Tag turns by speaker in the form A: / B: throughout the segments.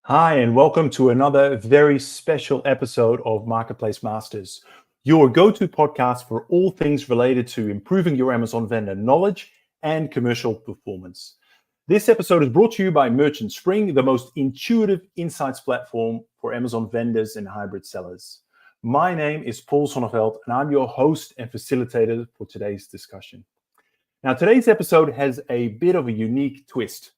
A: Hi, and welcome to another very special episode of Marketplace Masters, your go-to podcast for all things related to improving your Amazon vendor knowledge and commercial performance. This episode is brought to you by Merchant Spring, the most intuitive insights platform for Amazon vendors and hybrid sellers. My name is Paul Sonneveld, and I'm your host and facilitator for today's discussion. Now, today's episode has a bit of a unique twist.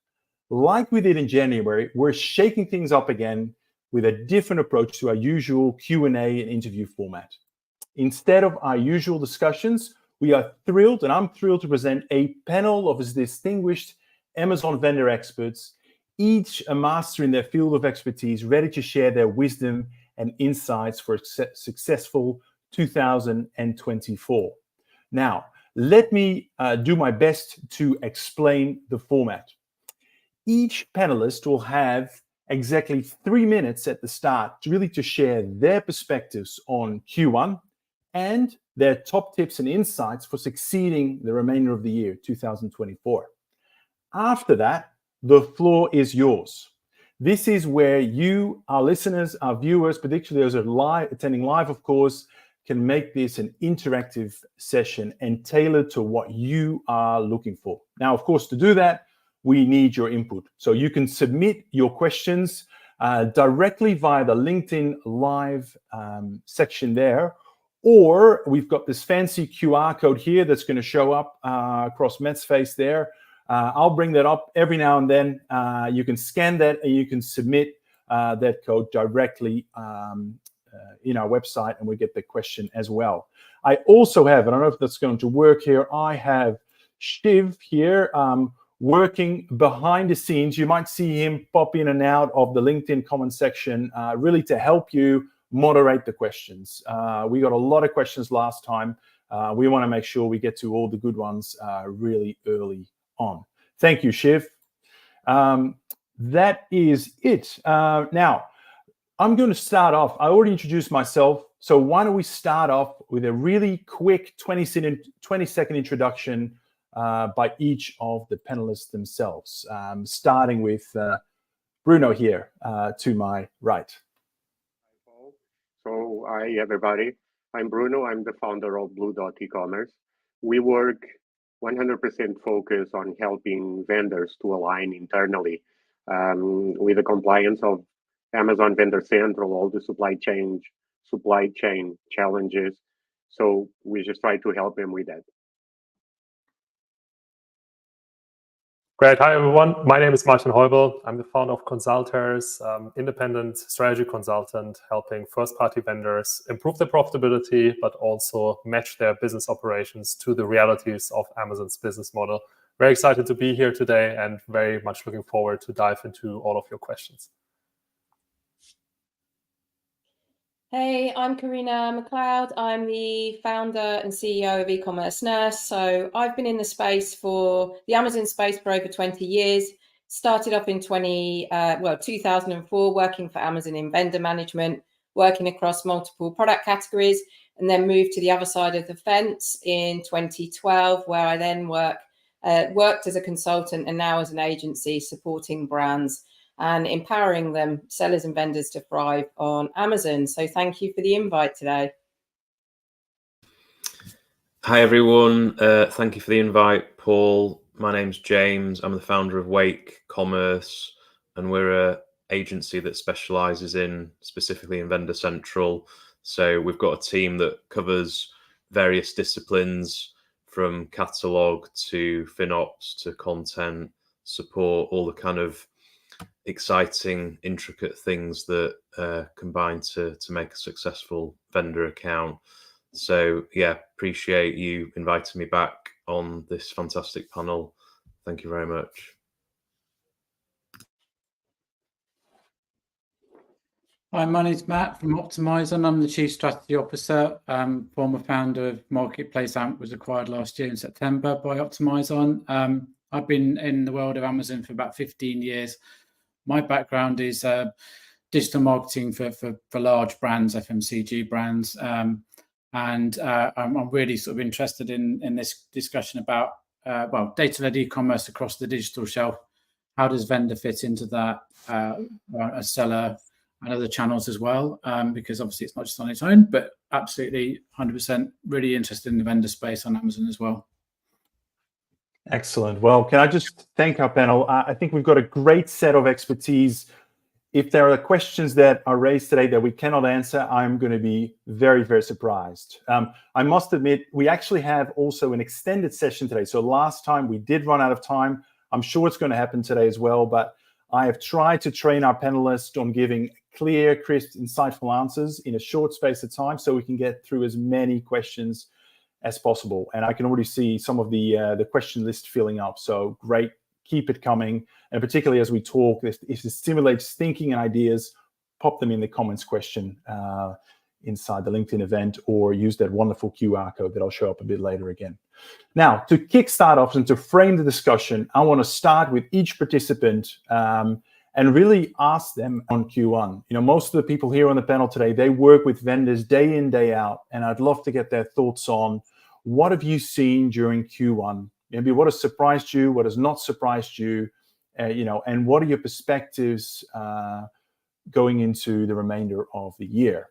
A: Like we did in January, we're shaking things up again with a different approach to our usual Q&A and interview format. Instead of our usual discussions, we are thrilled, and I'm thrilled to present a panel of distinguished Amazon vendor experts, each a master in their field of expertise, ready to share their wisdom and insights for a successful 2024. Now, let me do my best to explain the format. Each panelist will have exactly 3 minutes at the start to share their perspectives on Q1 and their top tips and insights for succeeding the remainder of the year, 2024. After that, the floor is yours. This is where you, our listeners, our viewers, particularly those who are attending live, of course, can make this an interactive session and tailored to what you are looking for. Now, of course, to do that, we need your input. So you can submit your questions directly via the LinkedIn Live section there, or we've got this fancy QR code here that's going to show up across Matt's face there. I'll bring that up every now and then. You can scan that and you can submit that code directly in our website, and we get the question as well. I also have, I don't know if that's going to work here, I have Shiv here working behind the scenes. You might see him pop in and out of the LinkedIn comment section, really to help you moderate the questions. We got a lot of questions last time. We want to make sure we get to all the good ones really early on. Thank you, Shiv. That is it. Now, I'm going to start off. I already introduced myself, so why don't we start off with a really quick 20-second introduction by each of the panelists themselves, starting with Bruno here to my right.
B: Hi, Paul. So, hi, everybody. I'm Bruno. I'm the founder of Blue Dot E-commerce. We work 100% focus on helping vendors to align internally with the compliance of Amazon Vendor Central, all the supply chain challenges. So we just try to help them with that.
C: Great. Hi, everyone. My name is Martin Heubel. I'm the founder of Consulters, independent strategy consultant, helping first-party vendors improve their profitability, but also match their business operations to the realities of Amazon's business model. Very excited to be here today and very much looking forward to dive into all of your questions.
D: Hey, I'm Karina McLeod. I'm the founder and CEO of E-commerce Nurse. So I've been in the space the Amazon space for over 20 years. Started off in 2004, working for Amazon in vendor management, working across multiple product categories, and then moved to the other side of the fence in 2012, where I then worked as a consultant and now as an agency supporting brands and empowering them, sellers and vendors, to thrive on Amazon. So thank you for the invite today.
E: Hi, everyone. Thank you for the invite, Paul. My name's James. I'm the founder of Wake Commerce, and we're an agency that specializes specifically in Vendor Central. So we've got a team that covers various disciplines, from catalog to FinOps to content support, all the kind of exciting, intricate things that combine to make a successful vendor account. So yeah, appreciate you inviting me back on this fantastic panel. Thank you very much.
F: Hi, my name's Matt from Optimizer. I'm the Chief Strategy Officer, former founder of Marketplace Amp, was acquired last year in September by Optimizer. I've been in the world of Amazon for about 15 years. My background is digital marketing for large brands, FMCG brands, and I'm really sort of interested in this discussion about data-led e-commerce across the digital shelf, how does vendor fit into that, a seller and other channels as well, because obviously it's not just on its own, but absolutely 100% really interested in the vendor space on Amazon as well.
A: Excellent. Well, can I just thank our panel? I think we've got a great set of expertise. If there are questions that are raised today that we cannot answer, I'm going to be very, very surprised. I must admit, we actually have also an extended session today. So last time we did run out of time. I'm sure it's going to happen today as well, but I have tried to train our panelists on giving clear, crisp, insightful answers in a short space of time so we can get through as many questions as possible. And I can already see some of the question list filling up. So great, keep it coming. And particularly as we talk, if it stimulates thinking and ideas, pop them in the comments question inside the LinkedIn event, or use that wonderful QR code that I'll show up a bit later again. Now, to kickstart off and to frame the discussion, I want to start with each participant and really ask them on Q1. You know, most of the people here on the panel today, they work with vendors day in, day out, and I'd love to get their thoughts on what have you seen during Q1? Maybe what has surprised you, what has not surprised you, you know, and what are your perspectives going into the remainder of the year?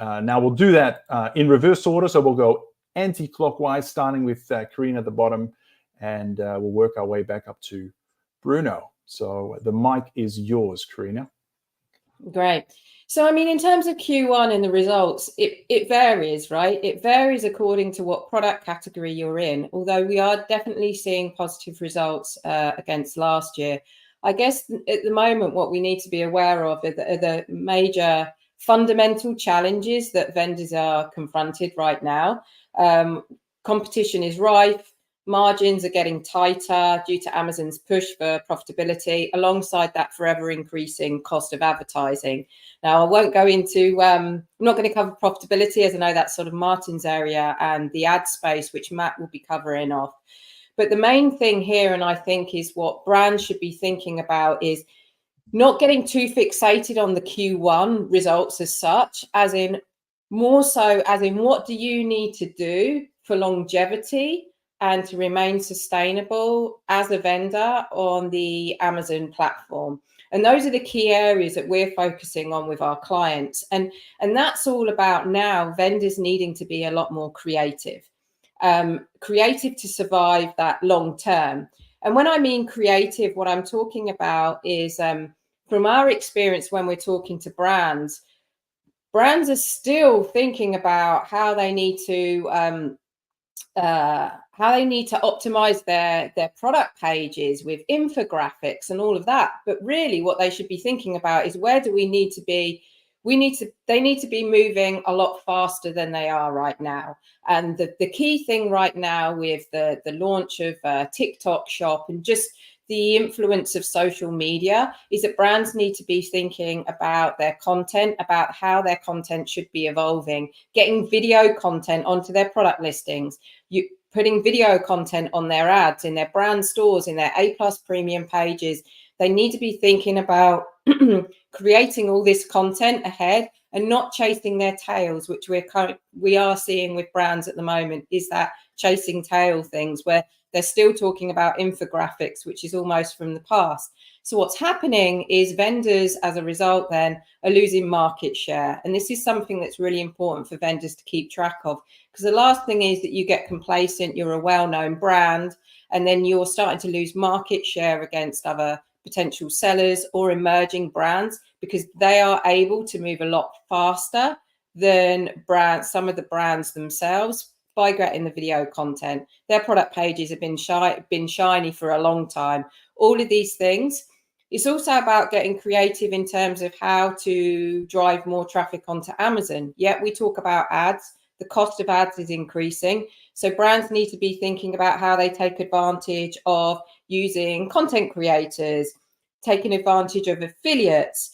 A: Now we'll do that in reverse order, so we'll go anti-clockwise, starting with Karina at the bottom, and we'll work our way back up to Bruno. So the mic is yours, Karina.
D: Great. So, I mean, in terms of Q1 and the results, it varies, right? It varies according to what product category you're in, although we are definitely seeing positive results against last year. I guess at the moment, what we need to be aware of are the major fundamental challenges that vendors are confronted right now. Competition is rife. Margins are getting tighter due to Amazon's push for profitability, alongside that forever increasing cost of advertising. Now, I won't go into, I'm not going to cover profitability, as I know that's sort of Martin's area, and the ad space, which Matt will be covering off. But the main thing here, and I think is what brands should be thinking about, is not getting too fixated on the Q1 results as such, as in more so as in what do you need to do for longevity and to remain sustainable as a vendor on the Amazon platform. And those are the key areas that we're focusing on with our clients. And that's all about now vendors needing to be a lot more creative to survive that long term. And when I mean creative, what I'm talking about is from our experience when we're talking to brands are still thinking about how they need to optimize their product pages with infographics and all of that. But really what they should be thinking about is where do we need to be? They need to be moving a lot faster than they are right now. And the key thing right now with the launch of TikTok Shop and just the influence of social media is that brands need to be thinking about their content, about how their content should be evolving, getting video content onto their product listings, putting video content on their ads, in their brand stores, in their A+ premium pages. They need to be thinking about creating all this content ahead and not chasing their tails, which we are seeing with brands at the moment, is that chasing tail things where they're still talking about infographics, which is almost from the past. So what's happening is vendors, as a result, then are losing market share. And this is something that's really important for vendors to keep track of, because the last thing is that you get complacent, you're a well-known brand, and then you're starting to lose market share against other potential sellers or emerging brands, because they are able to move a lot faster than some of the brands themselves by getting the video content. Their product pages have been shiny for a long time. All of these things. It's also about getting creative in terms of how to drive more traffic onto Amazon. Yet we talk about ads. The cost of ads is increasing. So brands need to be thinking about how they take advantage of using content creators, taking advantage of affiliates,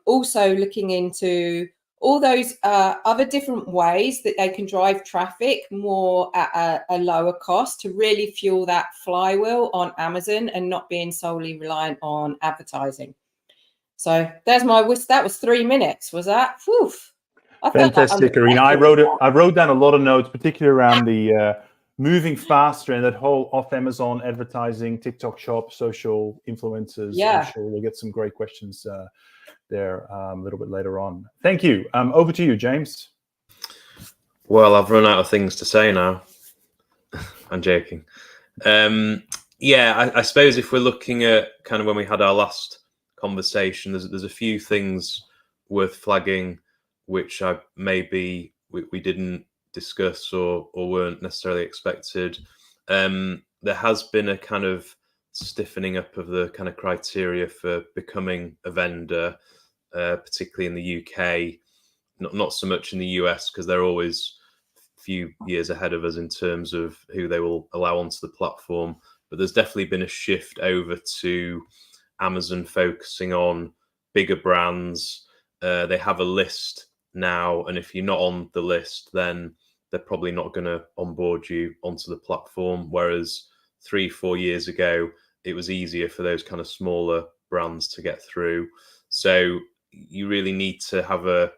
D: also looking into all those other different ways that they can drive traffic more at a lower cost to really fuel that flywheel on Amazon and not being solely reliant on advertising. So there's that was 3 minutes. Was that? Whew.
A: Fantastic, Karina. I wrote down a lot of notes, particularly around the moving faster, and that whole off Amazon advertising, TikTok shop, social influencers.
D: Yeah.
A: I'm sure we'll get some great questions there a little bit later on. Thank you. Over to you, James.
E: Well, I've run out of things to say now. I'm joking. Yeah, I suppose if we're looking at kind of when we had our last conversation, there's a few things worth flagging which maybe we didn't discuss or weren't necessarily expected. There has been a kind of stiffening up of the kind of criteria for becoming a vendor, particularly in the UK, not so much in the US, because they're always a few years ahead of us in terms of who they will allow onto the platform. But there's definitely been a shift over to Amazon focusing on bigger brands. They have a list now, and if you're not on the list, then they're probably not going to onboard you onto the platform. Whereas 3-4 years ago, it was easier for those kind of smaller brands to get through. So you really need to have a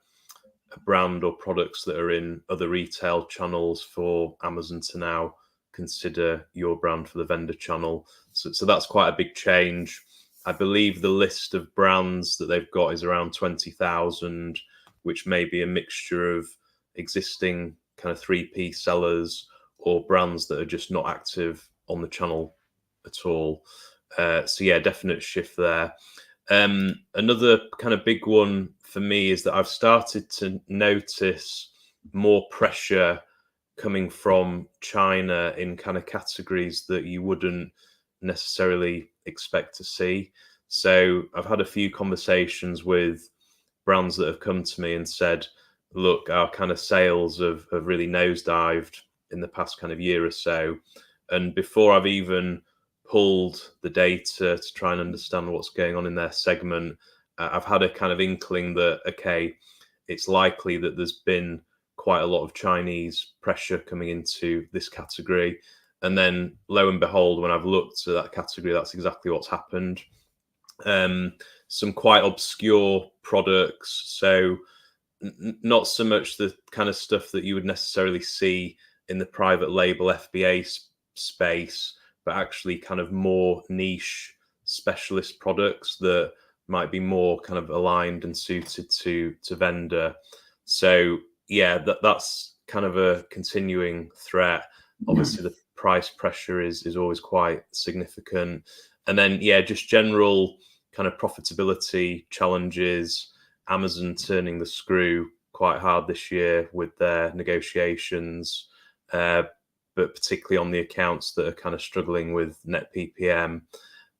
E: brand or products that are in other retail channels for Amazon to now consider your brand for the vendor channel. So that's quite a big change. I believe the list of brands that they've got is around 20,000, which may be a mixture of existing kind of 3P sellers or brands that are just not active on the channel at all. So yeah, definite shift there. Another kind of big one for me is that I've started to notice more pressure coming from China in kind of categories that you wouldn't necessarily expect to see. So I've had a few conversations with brands that have come to me and said, look, our kind of sales have really nosedived in the past kind of year or so. And before I've even pulled the data to try and understand what's going on in their segment, I've had a kind of inkling that, okay, it's likely that there's been quite a lot of Chinese pressure coming into this category. And then lo and behold, when I've looked at that category, that's exactly what's happened. Some quite obscure products. So not so much the kind of stuff that you would necessarily see in the private label FBA space, but actually kind of more niche specialist products that might be more kind of aligned and suited to vendor. So yeah, that's kind of a continuing threat. Obviously, the price pressure is always quite significant. And then, yeah, just general kind of profitability challenges. Amazon turning the screw quite hard this year with their negotiations, but particularly on the accounts that are kind of struggling with net PPM.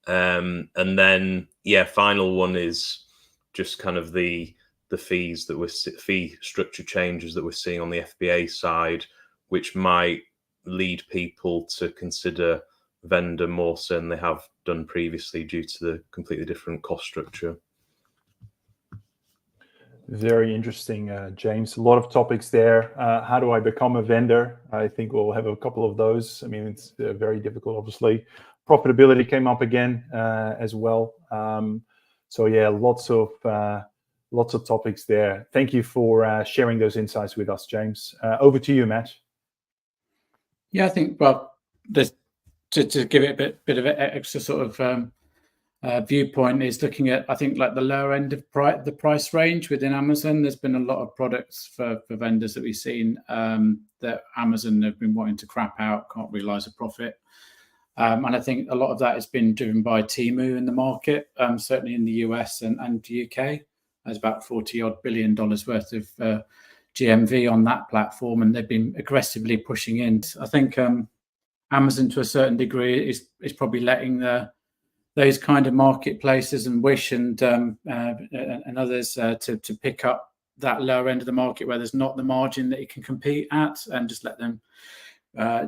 E: And then, yeah, final one is just kind of the fees that fee structure changes that we're seeing on the FBA side, which might lead people to consider vendor more so than they have done previously due to the completely different cost structure.
A: Very interesting, James. A lot of topics there. How do I become a vendor? I think we'll have a couple of those. I mean, it's very difficult, obviously. Profitability came up again as well. So yeah, lots of topics there. Thank you for sharing those insights with us, James. Over to you, Matt.
F: Yeah, I think, well, to give it a bit of an extra sort of viewpoint is looking at, I think, like the lower end of the price range within Amazon. There's been a lot of products for vendors that we've seen that Amazon have been wanting to crap out, can't realize a profit. And I think a lot of that has been driven by Temu in the market, certainly in the US and the UK. There's about $40-odd billion worth of GMV on that platform, and they've been aggressively pushing in. I think Amazon, to a certain degree, is probably letting those kind of marketplaces and Wish and others to pick up that lower end of the market where there's not the margin that you can compete at, and just let them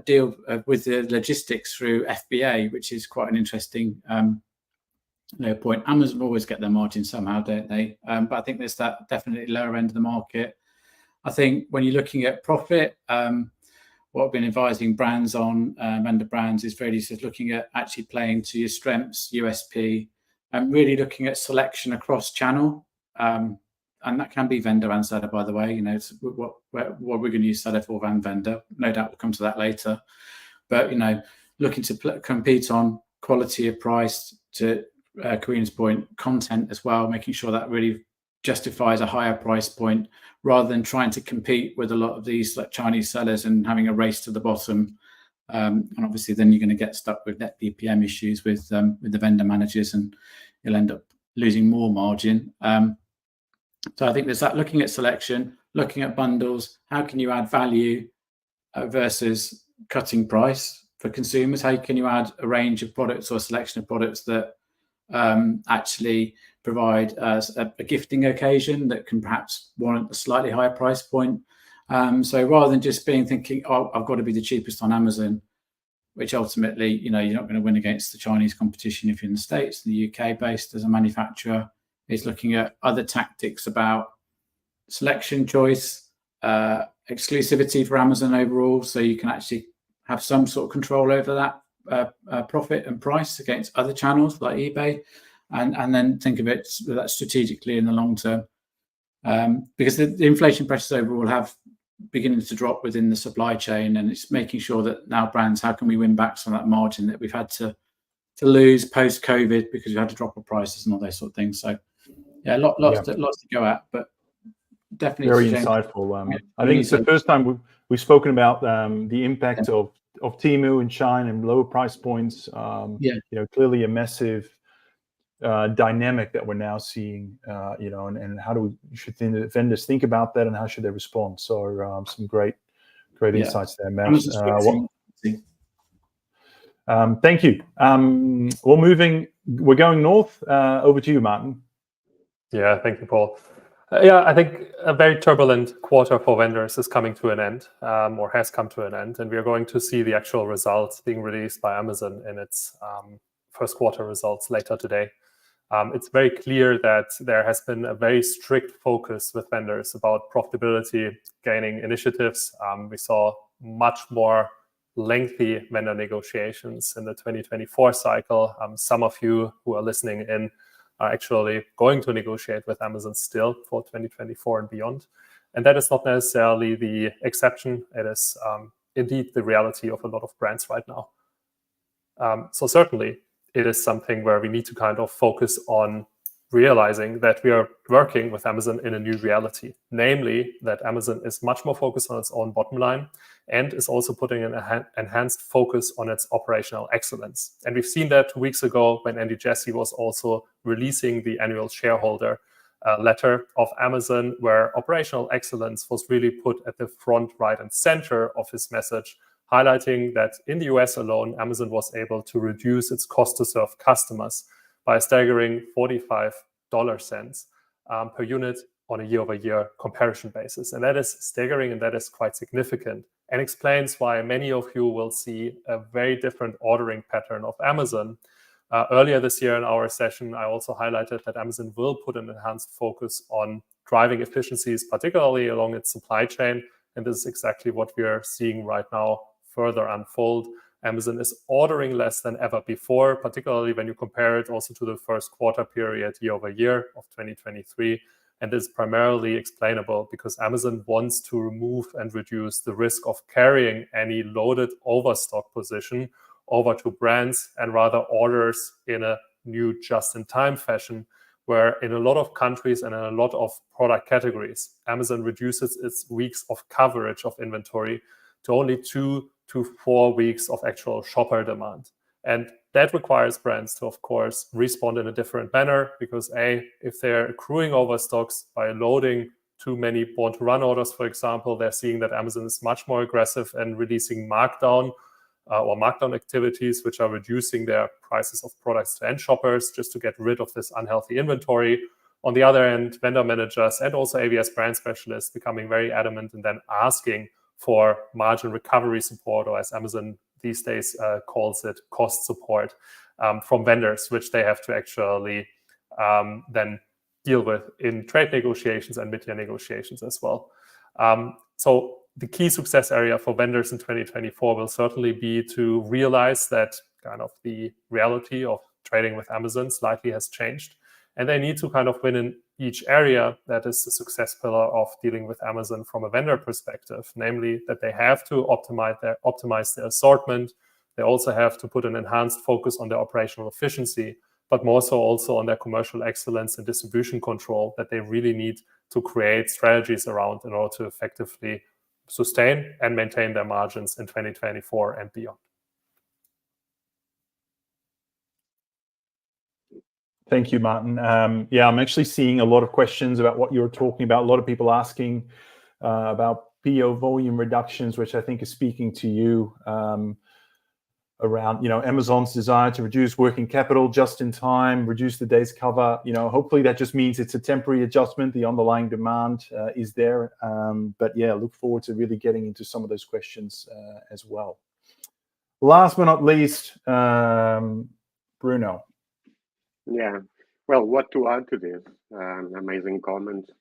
F: deal with the logistics through FBA, which is quite an interesting point. Amazon always get their margin somehow, don't they? But I think there's that definitely lower end of the market. I think when you're looking at profit, what I've been advising brands on, vendor brands, is really just looking at actually playing to your strengths, USP, and really looking at selection across channel. And that can be vendor and seller, by the way. You know, it's what we're going to use seller for and vendor. No doubt we'll come to that later. but looking to compete on quality of price, to Karina's point, content as well, making sure that really justifies a higher price point, rather than trying to compete with a lot of these like Chinese sellers and having a race to the bottom. And obviously then you're going to get stuck with net BPM issues with the vendor managers, and you'll end up losing more margin. So I think there's that, looking at selection, looking at bundles, how can you add value versus cutting price for consumers? How can you add a range of products or a selection of products that actually provide a gifting occasion that can perhaps warrant a slightly higher price point? So rather than just thinking, oh, I've got to be the cheapest on Amazon, which ultimately, you're not going to win against the Chinese competition if you're in the States, the UK based as a manufacturer, is looking at other tactics about selection, choice, exclusivity for Amazon overall, so you can actually have some sort of control over that profit and price against other channels like eBay, and then think of it that strategically in the long term, because the inflation pressures overall have beginning to drop within the supply chain, and it's making sure that now brands, how can we win back some of that margin that we've had to lose post COVID because we had to drop our prices and all those sort of things. So yeah, lots to go at, but definitely
A: very insightful. I think it's the first time we've spoken about the impact of Temu in China and lower price points. Clearly a massive dynamic that we're now seeing, and how should the vendors think about that, and how should they respond? So some great insights there, Matt. Thank you. We're going north. Over to you, Martin.
C: Yeah, thank you, Paul. I think a very turbulent quarter for vendors is coming to an end, or has come to an end, and we are going to see the actual results being released by Amazon in its first quarter results later today. It's very clear that there has been a very strict focus with vendors about profitability, gaining initiatives. We saw much more lengthy vendor negotiations in the 2024 cycle. Some of you who are listening in are actually going to negotiate with Amazon still for 2024 and beyond. And that is not necessarily the exception. It is indeed the reality of a lot of brands right now. So certainly it is something where we need to kind of focus on realizing that we are working with Amazon in a new reality, namely that Amazon is much more focused on its own bottom line and is also putting an enhanced focus on its operational excellence. And we've seen that 2 weeks ago when Andy Jassy was also releasing the annual shareholder letter of Amazon, where operational excellence was really put at the front, right, and center of his message, highlighting that in the US alone, Amazon was able to reduce its cost to serve customers by a staggering 45 cents per unit on a year-over-year comparison basis. And that is staggering, and that is quite significant, and explains why many of you will see a very different ordering pattern of Amazon. Earlier this year in our session, I also highlighted that Amazon will put an enhanced focus on driving efficiencies, particularly along its supply chain. And this is exactly what we are seeing right now further unfold. Amazon is ordering less than ever before, particularly when you compare it also to the first quarter period year over year of 2023. And this is primarily explainable because Amazon wants to remove and reduce the risk of carrying any loaded overstock position over to brands, and rather orders in a new just-in-time fashion, where in a lot of countries and in a lot of product categories, Amazon reduces its weeks of coverage of inventory to only 2 to 4 weeks of actual shopper demand. And that requires brands to, of course, respond in a different manner, because if they're accruing overstocks by loading too many born-to-run orders, for example, they're seeing that Amazon is much more aggressive in releasing markdown activities, which are reducing their prices of products to end shoppers just to get rid of this unhealthy inventory. On the other end, vendor managers and also AVS brand specialists becoming very adamant and then asking for margin recovery support, or as Amazon these days calls it, cost support from vendors, which they have to actually then deal with in trade negotiations and mid-year negotiations as well. So the key success area for vendors in 2024 will certainly be to realize that kind of the reality of trading with Amazon slightly has changed, And they need to kind of win in each area. That is the success pillar of dealing with Amazon from a vendor perspective, namely that they have to optimize their assortment. They also have to put an enhanced focus on their operational efficiency, but more so also on their commercial excellence and distribution control that they really need to create strategies around in order to effectively sustain and maintain their margins in 2024 and beyond.
A: Thank you, Martin. Yeah, I'm actually seeing a lot of questions about what you're talking about. A lot of people asking about PO volume reductions, which I think is speaking to you around, Amazon's desire to reduce working capital just in time, reduce the days cover. Hopefully that just means it's a temporary adjustment. The underlying demand is there. But yeah, look forward to really getting into some of those questions as well. Last but not least, Bruno.
B: Yeah, well, what to add to this? Amazing comments.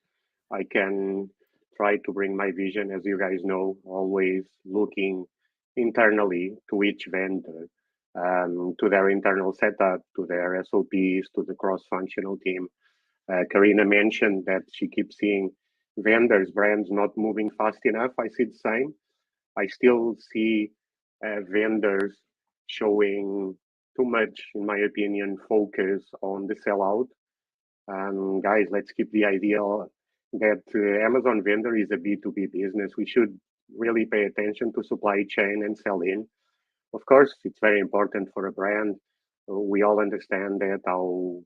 B: I can try to bring my vision, as you guys know, always looking internally to each vendor, to their internal setup, to their SOPs, to the cross-functional team. Karina mentioned that she keeps seeing vendors, brands not moving fast enough. I see the same. I still see vendors showing too much, in my opinion, focus on the sellout. Guys, let's keep the idea that Amazon vendor is a B2B business. We should really pay attention to supply chain and sell in. Of course, it's very important for a brand. We all understand that how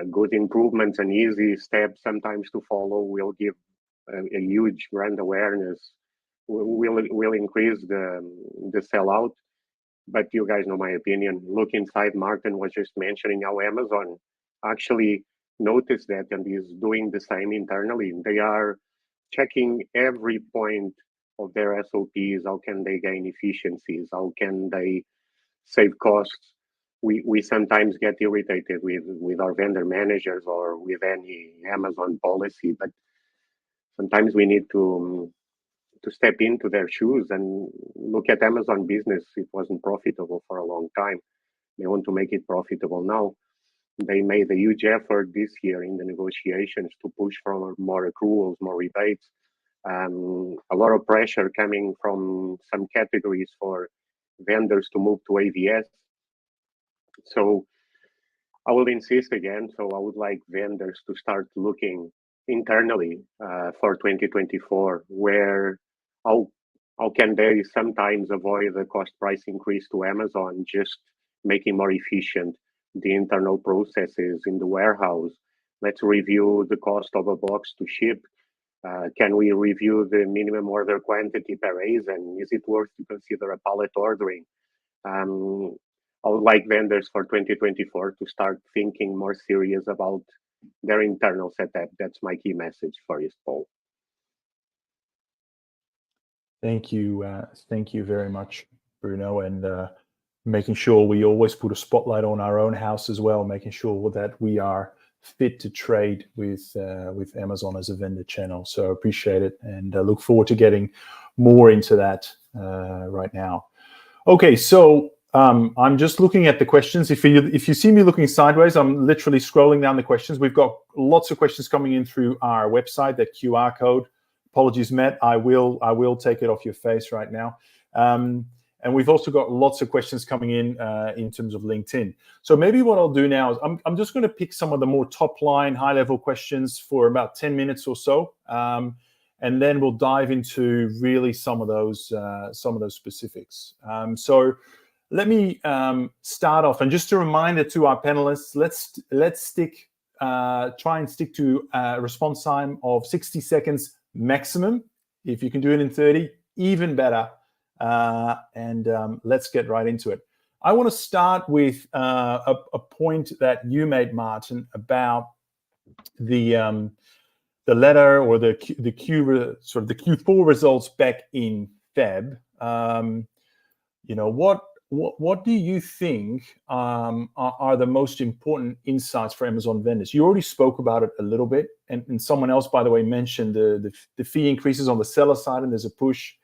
B: good improvements and easy steps sometimes to follow will give a huge brand awareness, will increase the sellout. But you guys know my opinion. Look inside. Martin was just mentioning how Amazon actually noticed that and is doing the same internally. They are checking every point of their SOPs. How can they gain efficiencies? How can they save costs? We sometimes get irritated with our vendor managers or with any Amazon policy, but sometimes we need to step into their shoes and look at Amazon business. It wasn't profitable for a long time. They want to make it profitable now. They made a huge effort this year in the negotiations to push for more accruals, more rebates. A lot of pressure coming from some categories for vendors to move to AVS. So I will insist again. So I would like vendors to start looking internally for 2024, where how can they sometimes avoid the cost price increase to Amazon, just making more efficient the internal processes in the warehouse. Let's review the cost of a box to ship. Can we review the minimum order quantity per ASIN? Is it worth to consider a pallet ordering? I would like vendors for 2024 to start thinking more serious about their internal setup. That's my key message for this poll.
A: Thank you very much, Bruno, and making sure we always put a spotlight on our own house as well, making sure that we are fit to trade with Amazon as a vendor channel. So appreciate it, and look forward to getting more into that right now. Okay, so I'm just looking at the questions. If you see me looking sideways, I'm literally scrolling down the questions. We've got lots of questions coming in through our website, that QR code. Apologies, Matt. I will take it off your face right now. And we've also got lots of questions coming in terms of LinkedIn. So maybe what I'll do now is I'm just going to pick some of the more top line, high level questions for about 10 minutes or so, and then we'll dive into really some of those specifics. So let me start off, and just a reminder to our panelists: let's try and stick to a response time of 60 seconds maximum. If you can do it in 30, even better. And let's get right into it. I want to start with a point that you made, Martin, about the letter or the Q4 results back in Feb. What do you think are the most important insights for Amazon vendors? You already spoke about it a little bit, and someone else, by the way, mentioned the fee increases on the seller side, and there's a push.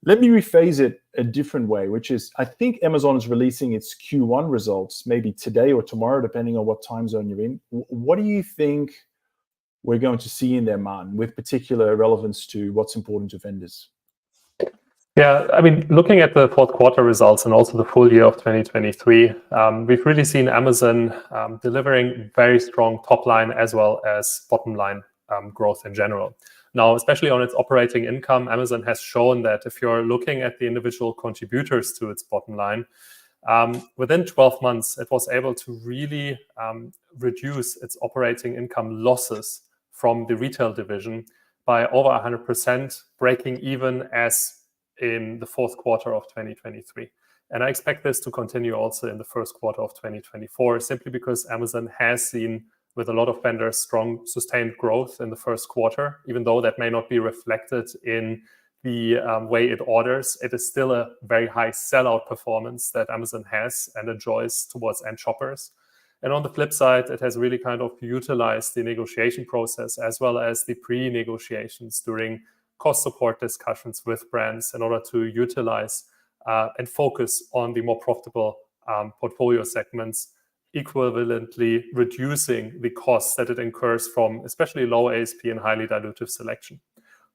A: Let me rephrase it a different way, which is I think Amazon is releasing its Q1 results maybe today or tomorrow, depending on what time zone you're in. What do you think we're going to see in there, Martin, with particular relevance to what's important to vendors?
C: Yeah, I mean, looking at the fourth quarter results and also the full year of 2023, we've really seen Amazon delivering very strong top line as well as bottom line growth in general. Now, especially on its operating income, Amazon has shown that if you're looking at the individual contributors to its bottom line, within 12 months, it was able to really reduce its operating income losses from the retail division by over 100%, breaking even as in the fourth quarter of 2023. And I expect this to continue also in the first quarter of 2024, simply because Amazon has seen, with a lot of vendors, strong sustained growth in the first quarter. Even though that may not be reflected in the way it orders, it is still a very high sellout performance that Amazon has and enjoys towards end shoppers. And on the flip side, it has really kind of utilized the negotiation process as well as the pre-negotiations during cost support discussions with brands in order to utilize and focus on the more profitable portfolio segments, equivalently reducing the costs that it incurs from especially low ASP and highly dilutive selection.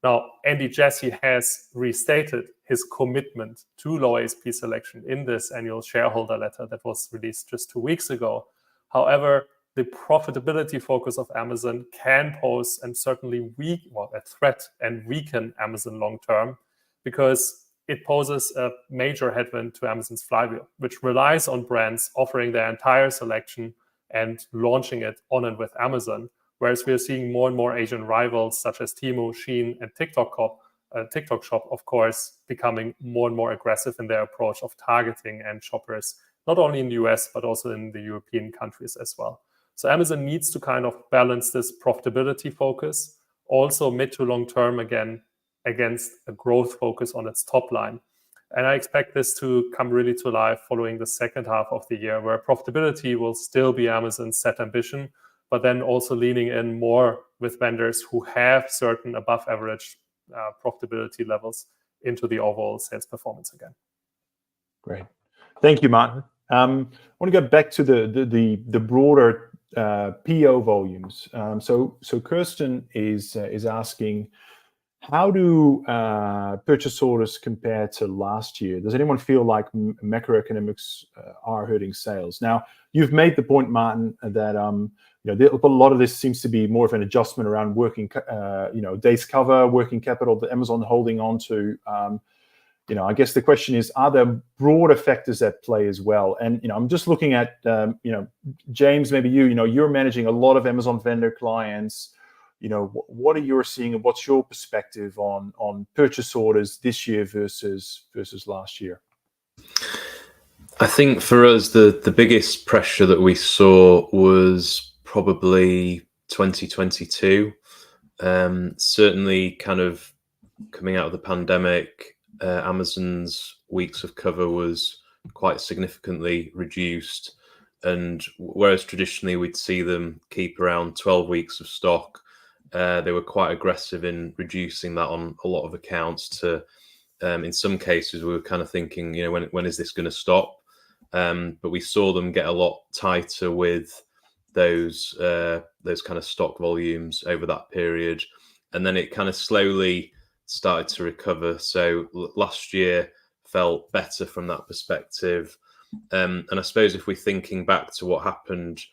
C: Now, Andy Jassy has restated his commitment to low ASP selection in this annual shareholder letter that was released just 2 weeks ago. However, the profitability focus of Amazon can pose and certainly a threat and weaken Amazon long term, because it poses a major headwind to Amazon's flywheel, which relies on brands offering their entire selection and launching it on and with Amazon. Whereas we are seeing more and more Asian rivals such as Temu, Shein, and TikTok Shop, of course, becoming more and more aggressive in their approach of targeting end shoppers, not only in the US, but also in the European countries as well. So Amazon needs to kind of balance this profitability focus, also mid to long term, again, against a growth focus on its top line. And I expect this to come really to life following the second half of the year, where profitability will still be Amazon's set ambition, but then also leaning in more with vendors who have certain above average profitability levels into the overall sales performance again.
A: Great. Thank you, Martin. I want to go back to the broader PO volumes. So Kirsten is asking, how do purchase orders compare to last year? Does anyone feel like macroeconomics are hurting sales? Now, you've made the point, Martin, that a lot of this seems to be more of an adjustment around working, days cover, working capital that Amazon holding on to. I guess the question is, are there broader factors at play as well? And I'm just looking at James, maybe you're managing a lot of Amazon vendor clients. What are you seeing, and what's your perspective on purchase orders this year versus last year?
E: I think for us, the biggest pressure that we saw was probably 2022. Certainly kind of coming out of the pandemic, Amazon's weeks of cover was quite significantly reduced. And whereas traditionally we'd see them keep around 12 weeks of stock, they were quite aggressive in reducing that on a lot of accounts to, in some cases, we were kind of thinking, when is this going to stop? But we saw them get a lot tighter with those kind of stock volumes over that period. And then it kind of slowly started to recover. So last year felt better from that perspective. And I suppose if we're thinking back to what happened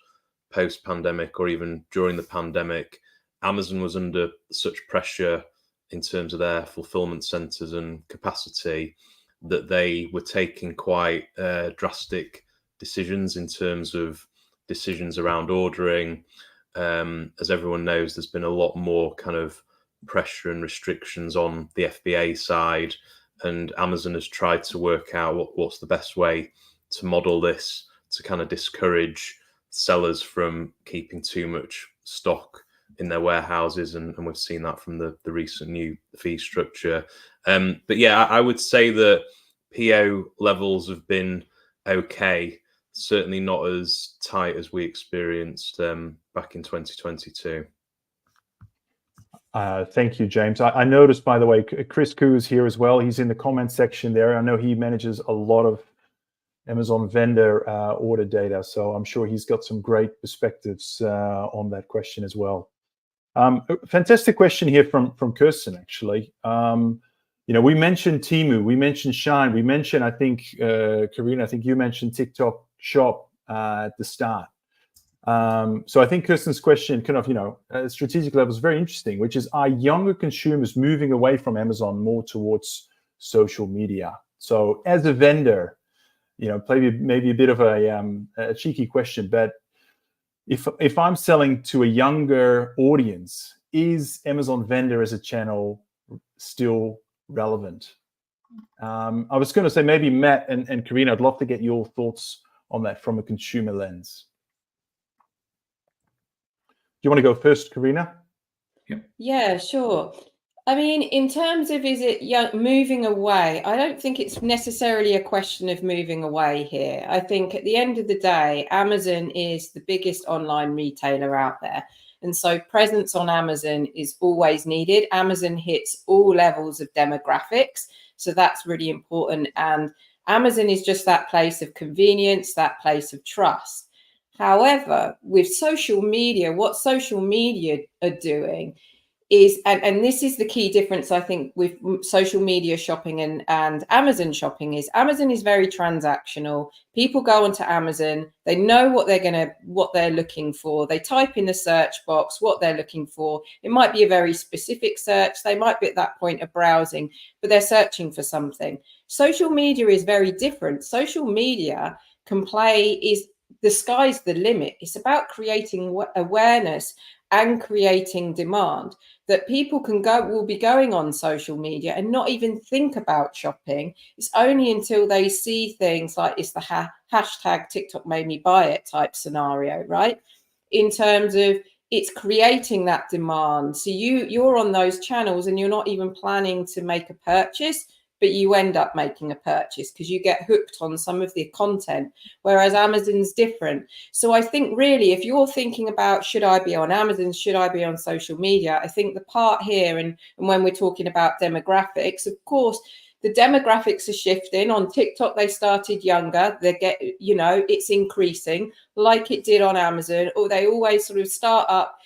E: post-pandemic or even during the pandemic, Amazon was under such pressure in terms of their fulfillment centers and capacity that they were taking quite drastic decisions in terms of decisions around ordering. As everyone knows, there's been a lot more kind of pressure and restrictions on the FBA side, and Amazon has tried to work out what's the best way to model this to kind of discourage sellers from keeping too much stock in their warehouses, and we've seen that from the recent new fee structure. But yeah, I would say that PO levels have been okay, certainly not as tight as we experienced back in 2022.
A: Thank you, James. I noticed, by the way, Chris Koo is here as well. He's in the comment section there. I know he manages a lot of Amazon vendor order data, so I'm sure he's got some great perspectives on that question as well. Fantastic question here from Kirsten, actually. We mentioned Temu, we mentioned Shine, we mentioned, I think, Karina, I think you mentioned TikTok Shop at the start. So I think Kirsten's question kind of, at a strategic level is very interesting, which is, are younger consumers moving away from Amazon more towards social media? So as a vendor, maybe a bit of a cheeky question, but if I'm selling to a younger audience, is Amazon vendor as a channel still relevant? I was going to say maybe Matt and Karina, I'd love to get your thoughts on that from a consumer lens. Do you want to go first, Karina?
D: Yeah, sure. I mean, in terms of is it moving away, I don't think it's necessarily a question of moving away here. I think at the end of the day, Amazon is the biggest online retailer out there. And so presence on Amazon is always needed. Amazon hits all levels of demographics. So that's really important. And Amazon is just that place of convenience, that place of trust. However, with social media, what social media are doing is, and this is the key difference, I think, with social media shopping and Amazon shopping, is Amazon is very transactional. People go onto Amazon, they know what they're looking for. They type in the search box what they're looking for. It might be a very specific search. They might be at that point of browsing, but they're searching for something. Social media is very different. Social media is the sky's the limit. It's about creating awareness and creating demand, that people will be going on social media and not even think about shopping. It's only until they see things like it's the hashtag TikTok made me buy it type scenario, right? In terms of it's creating that demand. So you're on those channels and you're not even planning to make a purchase, but you end up making a purchase because you get hooked on some of the content, whereas Amazon's different. So I think really, if you're thinking about, should I be on Amazon, should I be on social media? I think the part here, and when we're talking about demographics, of course, the demographics are shifting. On TikTok, they started younger. It's increasing like it did on Amazon, or they always sort of start up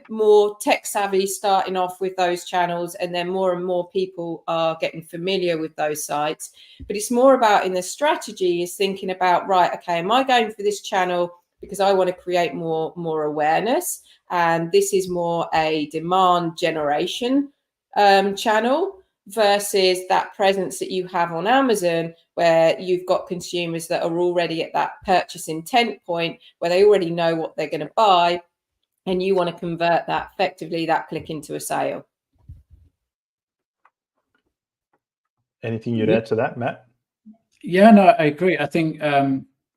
D: more tech savvy, starting off with those channels, and then more and more people are getting familiar with those sites. But it's more about, in the strategy, is thinking about, right, okay, am I going for this channel because I want to create more awareness, and this is more a demand generation channel, versus that presence that you have on Amazon, where you've got consumers that are already at that purchase intent point where they already know what they're going to buy, and you want to convert that effectively, that click into a sale.
A: Anything you'd add to that, Matt?
F: Yeah, no, I agree. I think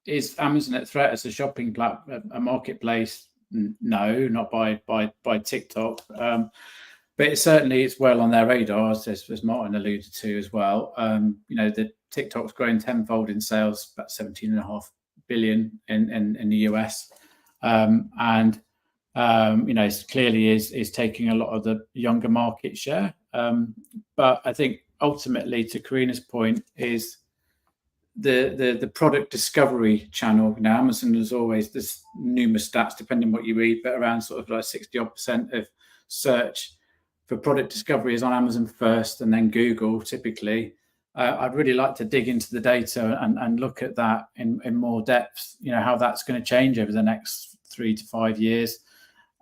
F: is Amazon a threat as a shopping platform, a marketplace? No, not by TikTok. But it's well on their radar, as Martin alluded to as well. The TikTok's grown tenfold in sales, about 17.5 billion in the US, it clearly is taking a lot of the younger market share. But I think ultimately, to Karina's point, is the product discovery channel. Now, Amazon is always, there's numerous stats depending on what you read, but around sort of like 60% of search for product discovery is on Amazon first, and then Google typically. I'd really like to dig into the data and look at that in more depth. How that's going to change over the next 3 to 5 years.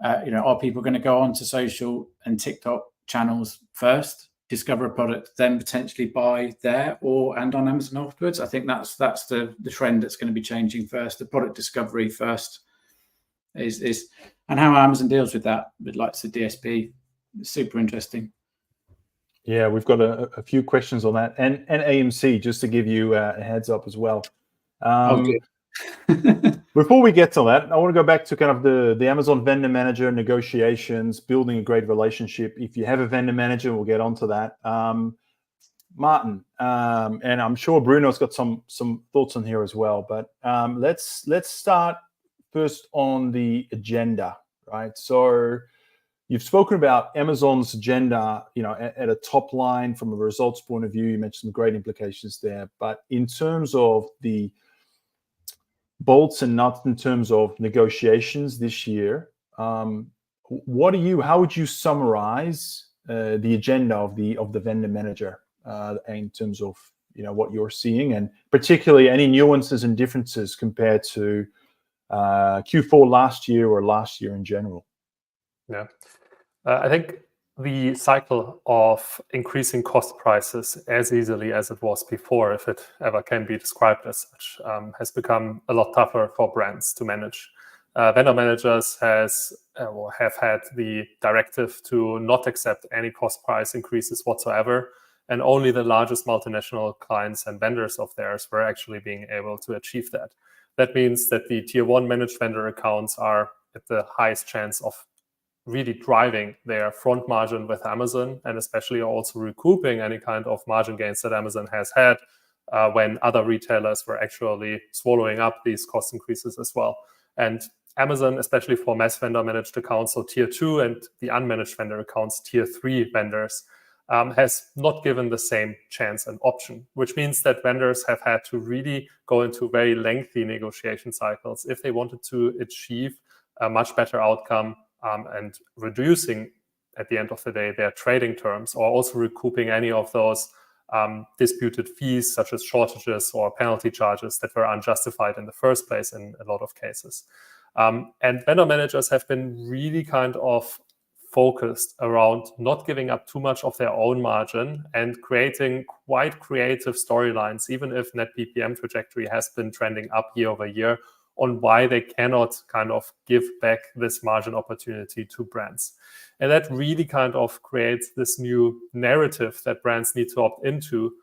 F: Are people going to go onto social and TikTok channels first, discover a product, then potentially buy there and on Amazon afterwards? I think that's the trend that's going to be changing first. The product discovery first is and how Amazon deals with that, with likes of DSP. Super interesting.
A: Yeah, we've got a few questions on that, and AMC, just to give you a heads up as well. Before we get to that, I want to go back to kind of the Amazon vendor manager negotiations, building a great relationship. If you have a vendor manager, we'll get onto that. Martin, and I'm sure Bruno's got some thoughts on here as well. But let's start first on the agenda, right? So you've spoken about Amazon's agenda, at a top line from a results point of view. You mentioned some great implications there. But in terms of the bolts and nuts, in terms of negotiations this year, how would you summarize the agenda of the vendor manager in terms of what you're seeing, and particularly any nuances and differences compared to Q4 last year or last year in general?
C: Yeah, I think the cycle of increasing cost prices as easily as it was before, if it ever can be described as such, has become a lot tougher for brands to manage. Vendor managers have had the directive to not accept any cost price increases whatsoever, and only the largest multinational clients and vendors of theirs were actually being able to achieve that. That means that the tier 1 managed vendor accounts are at the highest chance of really driving their front margin with Amazon, and especially also recouping any kind of margin gains that Amazon has had when other retailers were actually swallowing up these cost increases as well. And Amazon, especially for mass vendor managed accounts, so tier 2, and the unmanaged vendor accounts, tier 3 vendors, has not given the same chance and option, which means that vendors have had to really go into very lengthy negotiation cycles if they wanted to achieve a much better outcome, and reducing, at the end of the day, their trading terms, or also recouping any of those disputed fees, such as shortages or penalty charges that were unjustified in the first place in a lot of cases. And vendor managers have been really kind of focused around not giving up too much of their own margin and creating quite creative storylines, even if net PPM trajectory has been trending up year over year, on why they cannot kind of give back this margin opportunity to brands. And that really kind of creates this new narrative that brands need to opt into,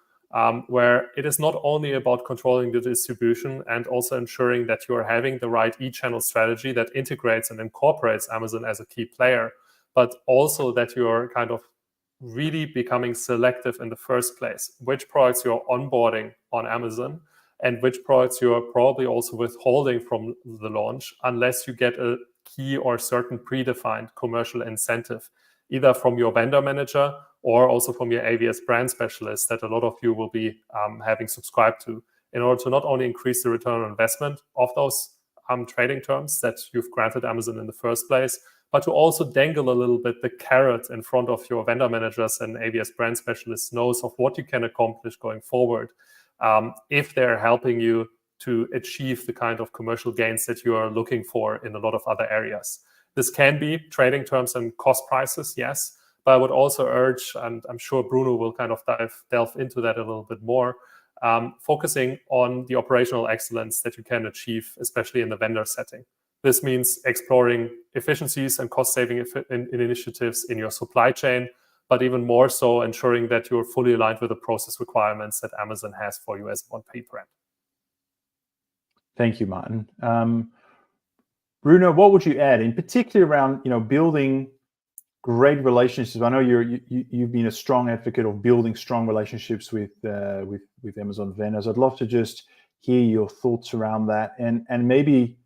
C: where it is not only about controlling the distribution and also ensuring that you're having the right e-channel strategy that integrates and incorporates Amazon as a key player, but also that you're kind of really becoming selective in the first place, which products you're onboarding on Amazon and which products you're probably also withholding from the launch unless you get a key or certain predefined commercial incentive, either from your vendor manager or also from your AVS brand specialist that a lot of you will be having subscribed to, in order to not only increase the return on investment of those trading terms that you've granted Amazon in the first place, but to also dangle a little bit the carrot in front of your vendor managers and AVS brand specialists knows of what you can accomplish going forward, if they're helping you to achieve the kind of commercial gains that you are looking for in a lot of other areas. This can be trading terms and cost prices, yes, but I would also urge, and I'm sure Bruno will kind of delve into that a little bit more, focusing on the operational excellence that you can achieve, especially in the vendor setting. This means exploring efficiencies and cost-saving initiatives in your supply chain, but even more so ensuring that you're fully aligned with the process requirements that Amazon has for you as a 1P brand.
A: Thank you, Martin. Bruno, what would you add, in particular around building great relationships? I know you've been a strong advocate of building strong relationships with Amazon vendors. I'd love to just hear your thoughts around that, and maybe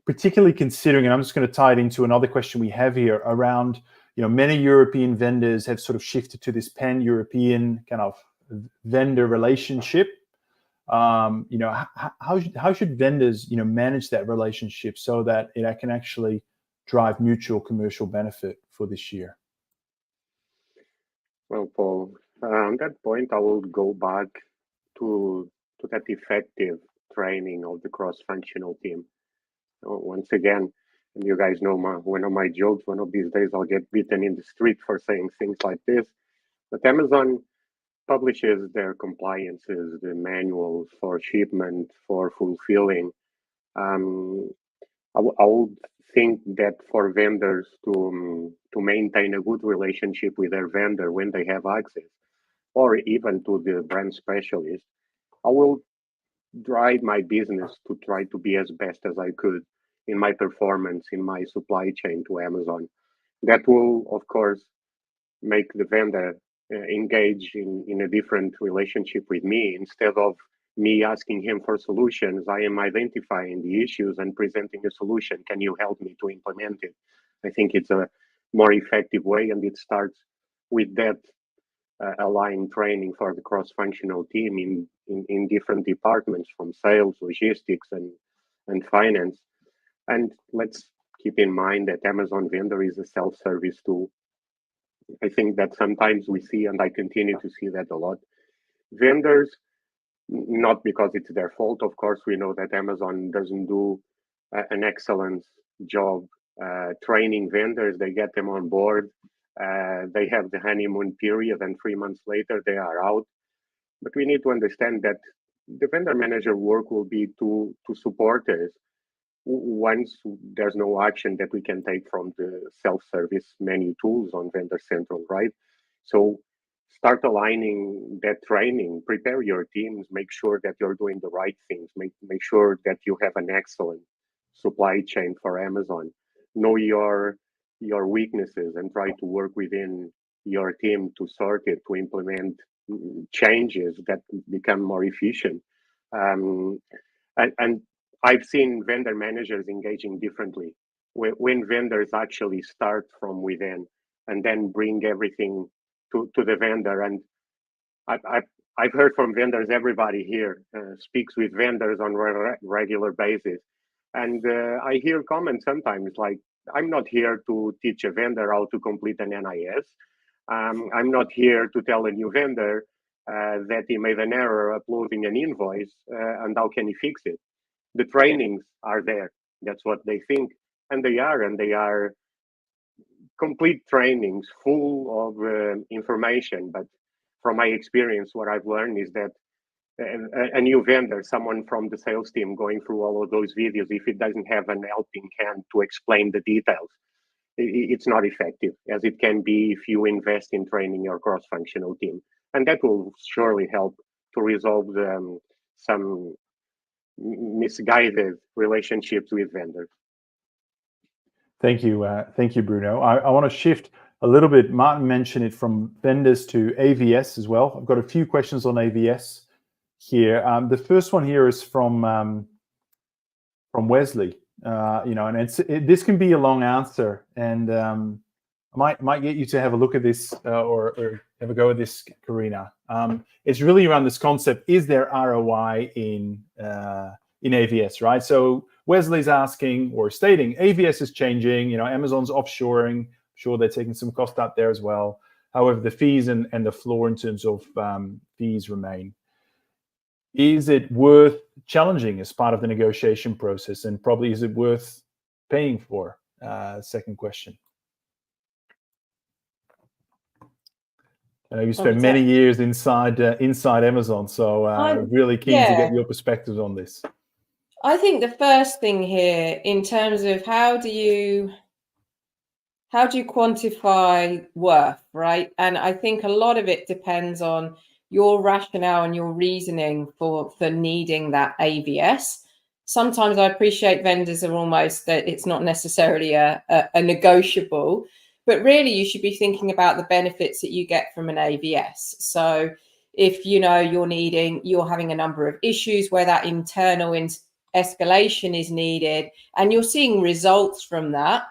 A: particularly considering, and I'm just going to tie it into another question we have here around, many European vendors have sort of shifted to this pan-European kind of vendor relationship. How should vendors, manage that relationship so that it can actually drive mutual commercial benefit for this year?
B: Well, Paul, on that point, I will go back to that effective training of the cross-functional team. Once again, and you guys know one of my jokes, one of these days I'll get beaten in the street for saying things like this, but Amazon publishes their compliances, the manuals for shipment, for fulfilling. I would think that for vendors to maintain a good relationship with their vendor when they have access, or even to the brand specialist, I will drive my business to try to be as best as I could in my performance, in my supply chain to Amazon. That will, of course, make the vendor engage in a different relationship with me. Instead of me asking him for solutions, I am identifying the issues and presenting a solution. Can you help me to implement it? I think it's a more effective way. And it starts with that aligned training for the cross-functional team in different departments, from sales, logistics, and finance. And let's keep in mind that Amazon Vendor is a self-service tool. I think that sometimes we see, and I continue to see that a lot, vendors, not because it's their fault, of course, we know that Amazon doesn't do an excellent job training vendors. They get them on board, they have the honeymoon period, and 3 months later they are out. But we need to understand that the vendor manager work will be to support us once there's no action that we can take from the self-service menu tools on Vendor Central, right? So start aligning that training, prepare your teams, make sure that you're doing the right things, make sure that you have an excellent supply chain for Amazon. Know your weaknesses and try to work within your team to sort it, to implement changes that become more efficient. And I've seen vendor managers engaging differently when vendors actually start from within and then bring everything to the vendor. And I've heard from vendors, everybody here speaks with vendors on a regular basis. And I hear comments sometimes like, I'm not here to teach a vendor how to complete an NIS. I'm not here to tell a new vendor that he made an error uploading an invoice and how can he fix it. The trainings are there. That's what they think. And they are complete trainings full of information. But from my experience, what I've learned is that a new vendor, someone from the sales team going through all of those videos, if it doesn't have an helping hand to explain the details, it's not effective, as it can be if you invest in training your cross-functional team. And that will surely help to resolve some misguided relationships with vendors.
A: Thank you, Bruno. I want to shift a little bit. Martin mentioned it, from vendors to AVS as well. I've got a few questions on AVS here. The first one here is from Wesley. And this can be a long answer, and I might get you to have a look at this or have a go at this, Karina. It's really around this concept: is there ROI in AVS, right? So Wesley's asking or stating AVS is changing. Amazon's offshoring. I'm sure they're taking some cost out there as well. However, the fees and the floor in terms of fees remain. Is it worth challenging as part of the negotiation process? And probably, is it worth paying for? Second question. I know you spent many years inside Amazon, so really keen to get your perspectives on this.
D: I think the first thing here, in terms of how do you quantify worth, right? And I think a lot of it depends on your rationale and your reasoning for needing that AVS. Sometimes I appreciate vendors are almost that it's not necessarily a negotiable, but really you should be thinking about the benefits that you get from an AVS. So if you're having a number of issues where that internal escalation is needed and you're seeing results from that,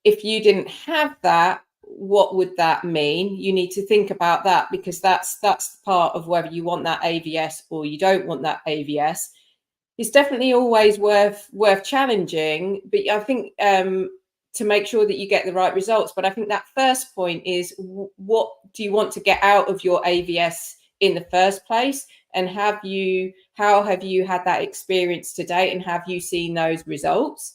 D: if you didn't have that, what would that mean? You need to think about that, because that's part of whether you want that AVS or you don't want that AVS. It's definitely always worth challenging, but I think to make sure that you get the right results. But I think that first point is, what do you want to get out of your AVS in the first place? And how have you had that experience to date, and have you seen those results?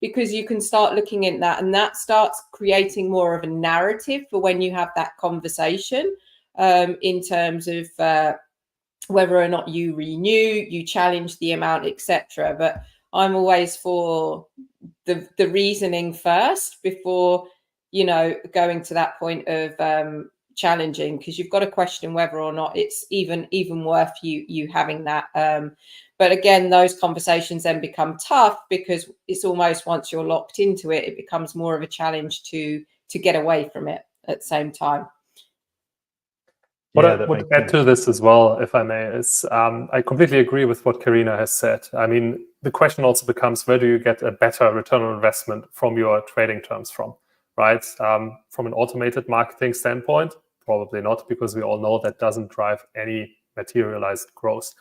D: Because you can start looking at that, and that starts creating more of a narrative for when you have that conversation in terms of whether or not you renew, you challenge the amount, etc. But I'm always for the reasoning first before going to that point of challenging, because you've got to question whether or not it's even worth you having that. But again, those conversations then become tough, because it's almost, once you're locked into it, it becomes more of a challenge to get away from it at the same time.
C: What I would add to this as well, if I may, is I completely agree with what Karina has said. I mean, the question also becomes, where do you get a better return on investment from your trading terms from? right? From an automated marketing standpoint, probably not, because we all know that doesn't drive any materialized growth.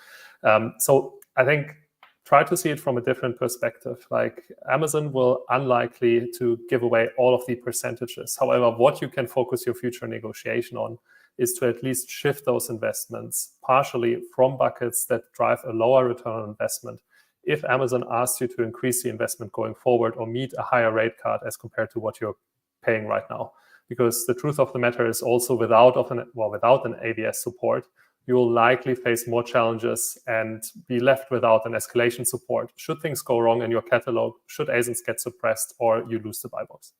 C: So I think try to see it from a different perspective. Like Amazon will unlikely to give away all of the percentages. However, what you can focus your future negotiation on is to at least shift those investments partially from buckets that drive a lower return on investment. If Amazon asks you to increase the investment going forward or meet a higher rate card as compared to what you're paying right now. Because the truth of the matter is also without an AVS support, you will likely face more challenges and be left without an escalation support should things go wrong in your catalog, should ASINs get suppressed, or you lose the buy box.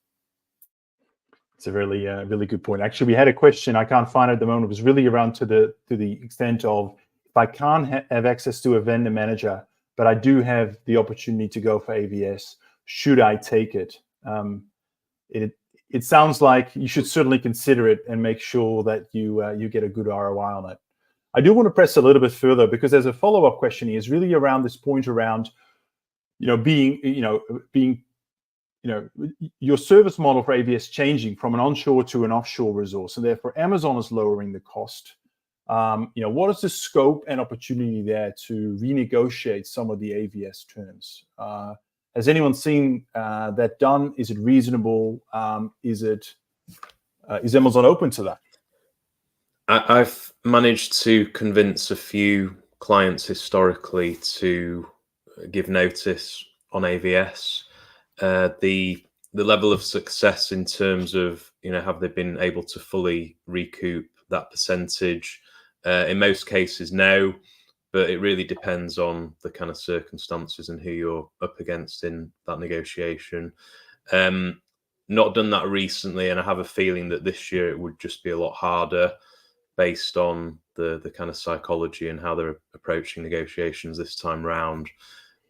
A: It's a really, really good point. Actually, we had a question, I can't find it at the moment. It was really around to the extent of, if I can't have access to a vendor manager, but I do have the opportunity to go for AVS, should I take it? It sounds like you should certainly consider it and make sure that you get a good ROI on it. I do want to press a little bit further, because there's a follow-up question here is really around this point around, being your service model for AVS changing from an onshore to an offshore resource, and therefore Amazon is lowering the cost. What is the scope and opportunity there to renegotiate some of the AVS terms? Has anyone seen that done? Is it reasonable? Is Amazon open to that?
E: I've managed to convince a few clients historically to give notice on AVS. The level of success in terms of, have they been able to fully recoup that percentage? In most cases, no, but it really depends on the kind of circumstances and who you're up against in that negotiation. Not done that recently, and I have a feeling that this year it would just be a lot harder based on the kind of psychology and how they're approaching negotiations this time round.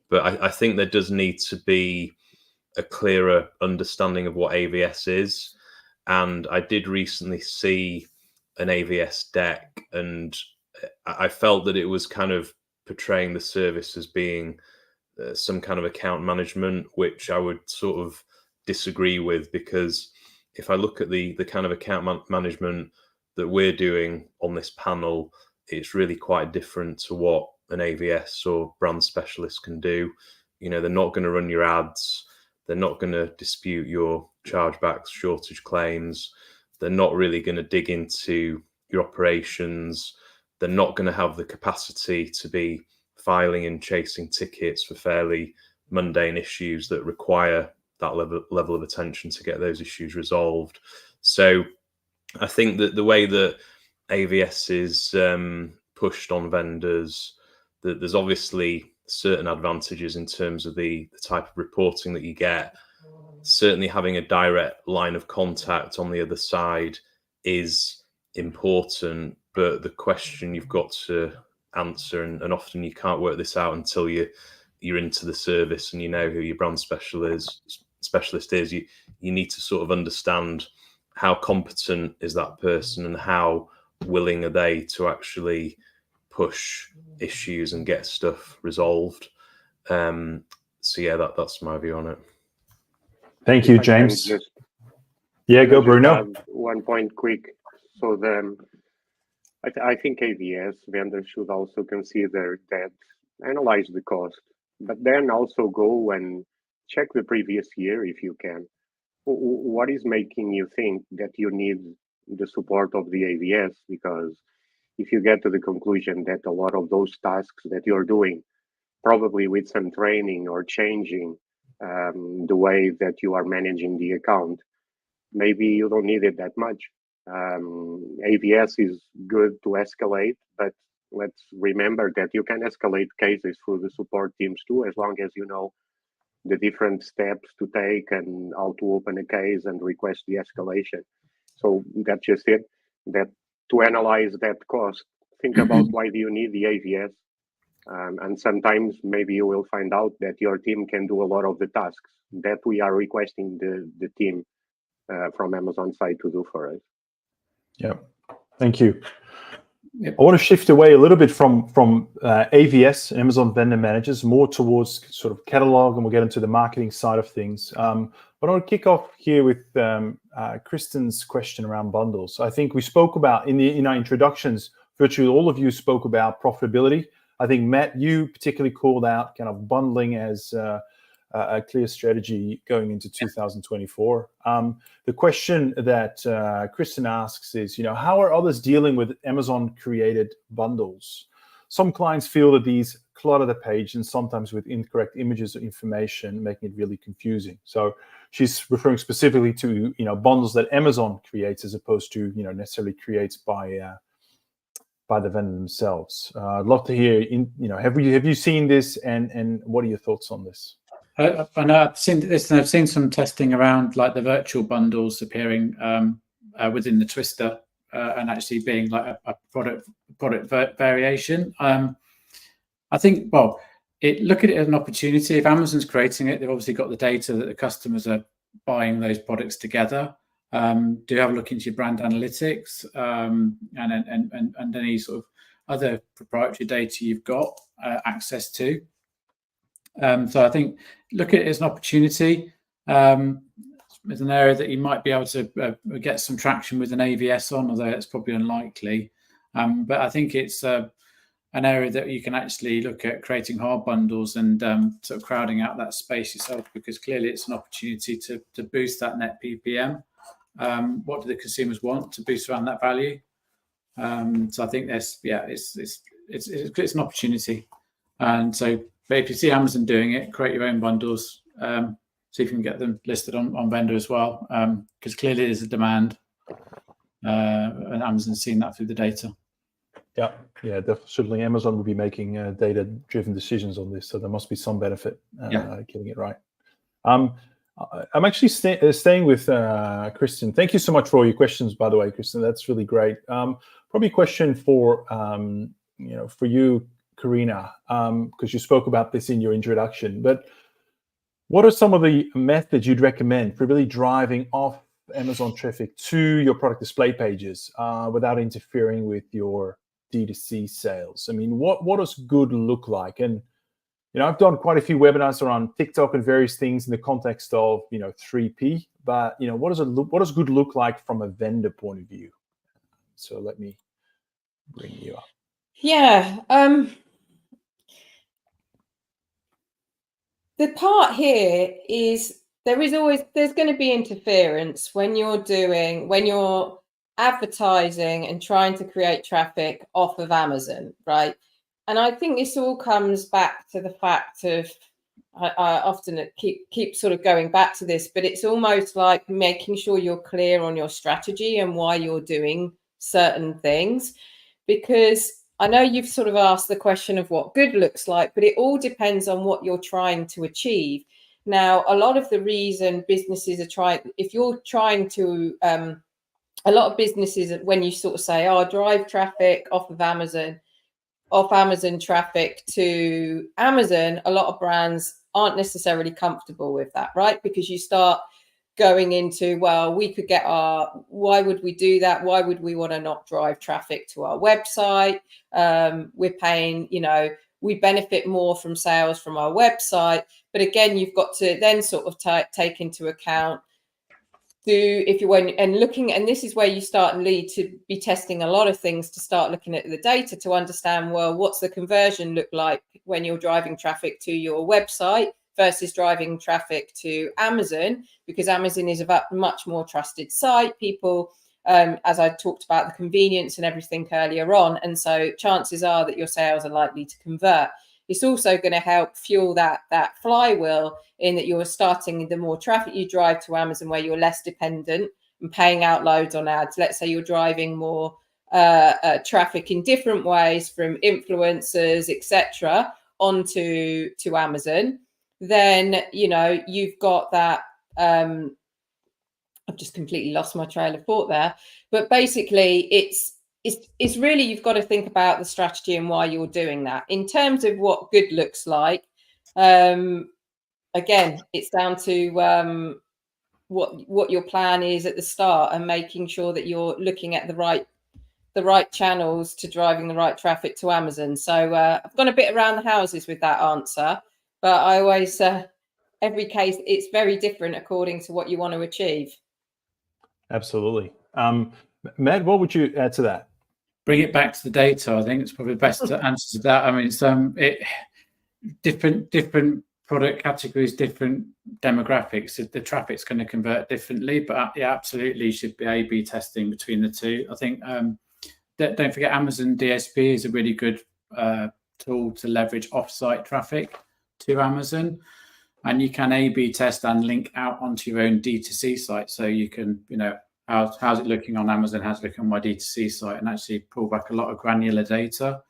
E: But I think there does need to be a clearer understanding of what AVS is. And I did recently see an AVS deck, and I felt that it was kind of portraying the service as being some kind of account management, which I would sort of disagree with, because if I look at the kind of account management that we're doing on this panel, it's really quite different to what an AVS or brand specialist can do. They're not going to run your ads. They're not going to dispute your chargebacks, shortage claims. They're not really going to dig into your operations. They're not going to have the capacity to be filing and chasing tickets for fairly mundane issues that require that level of attention to get those issues resolved. So I think that the way that AVS is pushed on vendors, that there's obviously certain advantages in terms of the type of reporting that you get. Certainly having a direct line of contact on the other side is important, but the question you've got to answer, and often you can't work this out until you're into the service and you know who your brand specialist is. You need to sort of understand how competent is that person and how willing are they to actually push issues and get stuff resolved. So yeah, that's my view on it.
A: Thank you, James. Go, Bruno.
B: One point quick. So I think AVS vendors should also consider that, analyze the cost, but then also go and check the previous year if you can. What is making you think that you need the support of the AVS? Because if you get to the conclusion that a lot of those tasks that you're doing, probably with some training or changing the way that you are managing the account, maybe you don't need it that much. AVS is good to escalate, but let's remember that you can escalate cases through the support teams too, as long as you know the different steps to take and how to open a case and request the escalation. So that's just it. That to analyze that cost, think about why do you need the AVS, and sometimes maybe you will find out that your team can do a lot of the tasks that we are requesting the team from Amazon side to do for us.
A: Yeah, thank you. I want to shift away a little bit from AVS, Amazon Vendor Managers, more towards sort of catalog, and we'll get into the marketing side of things. What But I want to kick off here with Kristen's question around bundles. I think we spoke about in our introductions, virtually all of you spoke about profitability. I think, Matt, you particularly called out kind of bundling as a clear strategy going into 2024. The question that Kristen asks is, how are others dealing with Amazon-created bundles? Some clients feel that these clutter the page and sometimes with incorrect images or information, making it really confusing. So she's referring specifically to bundles that Amazon creates as opposed to necessarily creates by the vendor themselves. I'd love to hear. Have you seen this, and what are your thoughts on this?
F: I know I've seen this, and I've seen some testing around like the virtual bundles appearing within the Twister and actually being like a product variation. I think, look at it as an opportunity. If Amazon's creating it, they've obviously got the data that the customers are buying those products together. Do have a look into your brand analytics and any sort of other proprietary data you've got access to. So I think look at it as an opportunity. It's an area that you might be able to get some traction with an AVS on, although it's probably unlikely. But I think it's an area that you can actually look at creating hard bundles and sort of crowding out that space yourself, because clearly it's an opportunity to boost that net PPM. What do the consumers want to boost around that value? So I think it's an opportunity. And so, but if you see Amazon doing it, create your own bundles. See if you can get them listed on vendor as well, because clearly there's a demand, and Amazon's seen that through the data.
A: Yeah, certainly Amazon will be making data-driven decisions on this, so there must be some benefit getting it right. I'm actually staying with Kristen. Thank you so much for all your questions, by the way, Kristen. That's really great. Probably a question for for you, Karina, because you spoke about this in your introduction. But what are some of the methods you'd recommend for really driving off Amazon traffic to your product display pages without interfering with your D2C sales? I mean, what does good look like? And I've done quite a few webinars around TikTok and various things in the context of 3P. But what does good look like from a vendor point of view? So let me bring you up.
D: Yeah. The part here is there's going to be interference when you're advertising and trying to create traffic off of Amazon, right? And I think this all comes back to the fact of, I often keep sort of going back to this, but it's almost like making sure you're clear on your strategy and why you're doing certain things. Because I know you've sort of asked the question of what good looks like, but it all depends on what you're trying to achieve. Now, a lot of the reason businesses are if you're trying to, a lot of businesses, when you sort of say, drive traffic off Amazon traffic to Amazon, a lot of brands aren't necessarily comfortable with that, right? Because you start going into, we could get why would we do that? Why would we want to not drive traffic to our website? We're paying, we benefit more from sales from our website. But again, you've got to then sort of take into account, and this is where you start and lead to be testing a lot of things, to start looking at the data to understand, what's the conversion look like when you're driving traffic to your website versus driving traffic to Amazon, because Amazon is a much more trusted site. People, as I talked about, the convenience and everything earlier on. And so chances are that your sales are likely to convert. It's also going to help fuel that flywheel, in that you're starting, the more traffic you drive to Amazon, where you're less dependent and paying out loads on ads. Let's say you're driving more traffic in different ways from influencers, etc., onto Amazon. Then you've got that. I've just completely lost my trail of thought there. But basically, it's really, you've got to think about the strategy and why you're doing that. In terms of what good looks like, again, it's down to what your plan is at the start, and making sure that you're looking at the right channels to driving the right traffic to Amazon. So I've gone a bit around the houses with that answer, but I always every case, it's very different according to what you want to achieve.
A: Absolutely. Matt, what would you add to that?
F: Bring it back to the data. I think it's probably the best answer to that. I mean, it's different product categories, different demographics. The traffic's going to convert differently, but yeah, absolutely, you should be A/B testing between the two. I think don't forget Amazon DSP is a really good tool to leverage offsite traffic to Amazon, and you can A/B test and link out onto your own D2C site, so you can, you know, how's it looking on Amazon, how's it looking on my D2C site, and actually pull back a lot of granular data.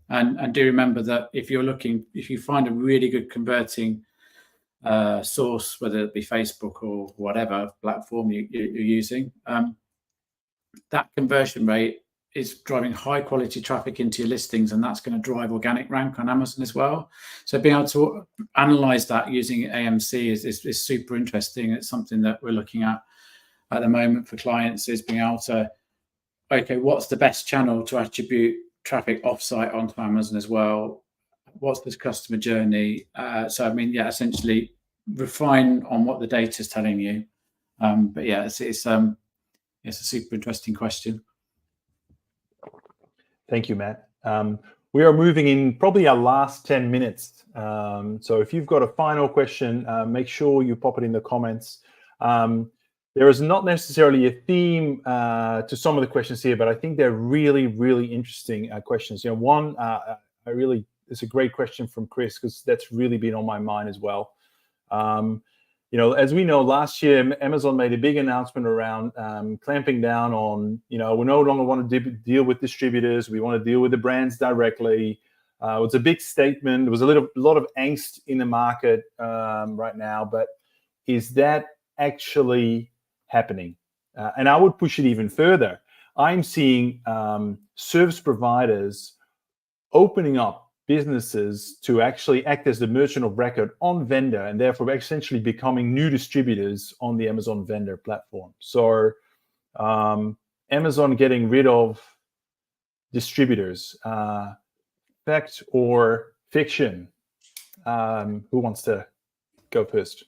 F: And do remember that if you find a really good converting source, whether it be Facebook or whatever platform you're using, that conversion rate is driving high quality traffic into your listings, and that's going to drive organic rank on Amazon as well. So being able to analyze that using AMC is super interesting. It's something that we're looking at the moment for clients, is being able to, okay, what's the best channel to attribute traffic offsite onto Amazon as well? What's this customer journey? So I mean, yeah, essentially refine on what the data is telling you. But yeah, it's a super interesting question.
A: Thank you, Matt. We are moving in probably our last 10 minutes. So if you've got a final question, make sure you pop it in the comments. There is not necessarily a theme to some of the questions here, but I think they're really, really interesting questions. You know, one, it's a great question from Chris, because that's really been on my mind as well. You know, as we know, last year, Amazon made a big announcement around clamping down on, you know, we no longer want to deal with distributors. We want to deal with the brands directly. It was a big statement. There was a lot of angst in the market right now, but is that actually happening? And I would push it even further. I'm seeing service providers opening up businesses to actually act as the merchant of record on vendor, and therefore essentially becoming new distributors on the Amazon vendor platform. So Amazon getting rid of distributors, fact or fiction? Who wants to go first?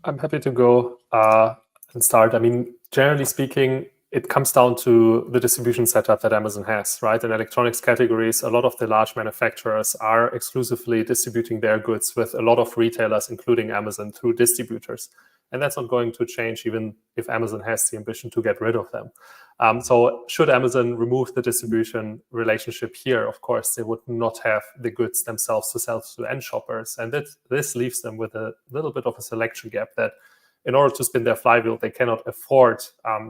C: I'm happy to go and start. I mean, generally speaking, it comes down to the distribution setup that Amazon has, right? In electronics categories, a lot of the large manufacturers are exclusively distributing their goods with a lot of retailers, including Amazon, through distributors. And that's not going to change even if Amazon has the ambition to get rid of them. So should Amazon remove the distribution relationship here, of course, they would not have the goods themselves to sell to end shoppers. And this leaves them with a little bit of a selection gap that, in order to spin their flywheel, they cannot afford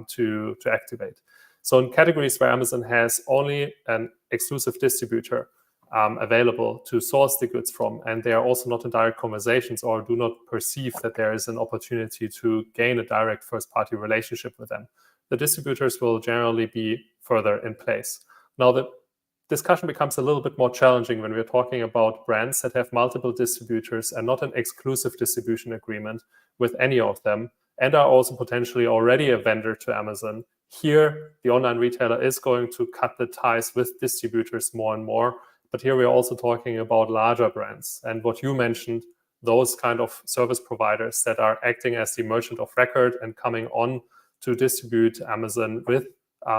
C: to activate. So in categories where Amazon has only an exclusive distributor available to source the goods from, and they are also not in direct conversations or do not perceive that there is an opportunity to gain a direct first-party relationship with them, the distributors will generally be further in place. Now, the discussion becomes a little bit more challenging when we're talking about brands that have multiple distributors and not an exclusive distribution agreement with any of them, and are also potentially already a vendor to Amazon. Here, the online retailer is going to cut the ties with distributors more and more. But here we're also talking about larger brands. And what you mentioned, those kind of service providers that are acting as the merchant of record and coming on to distribute Amazon with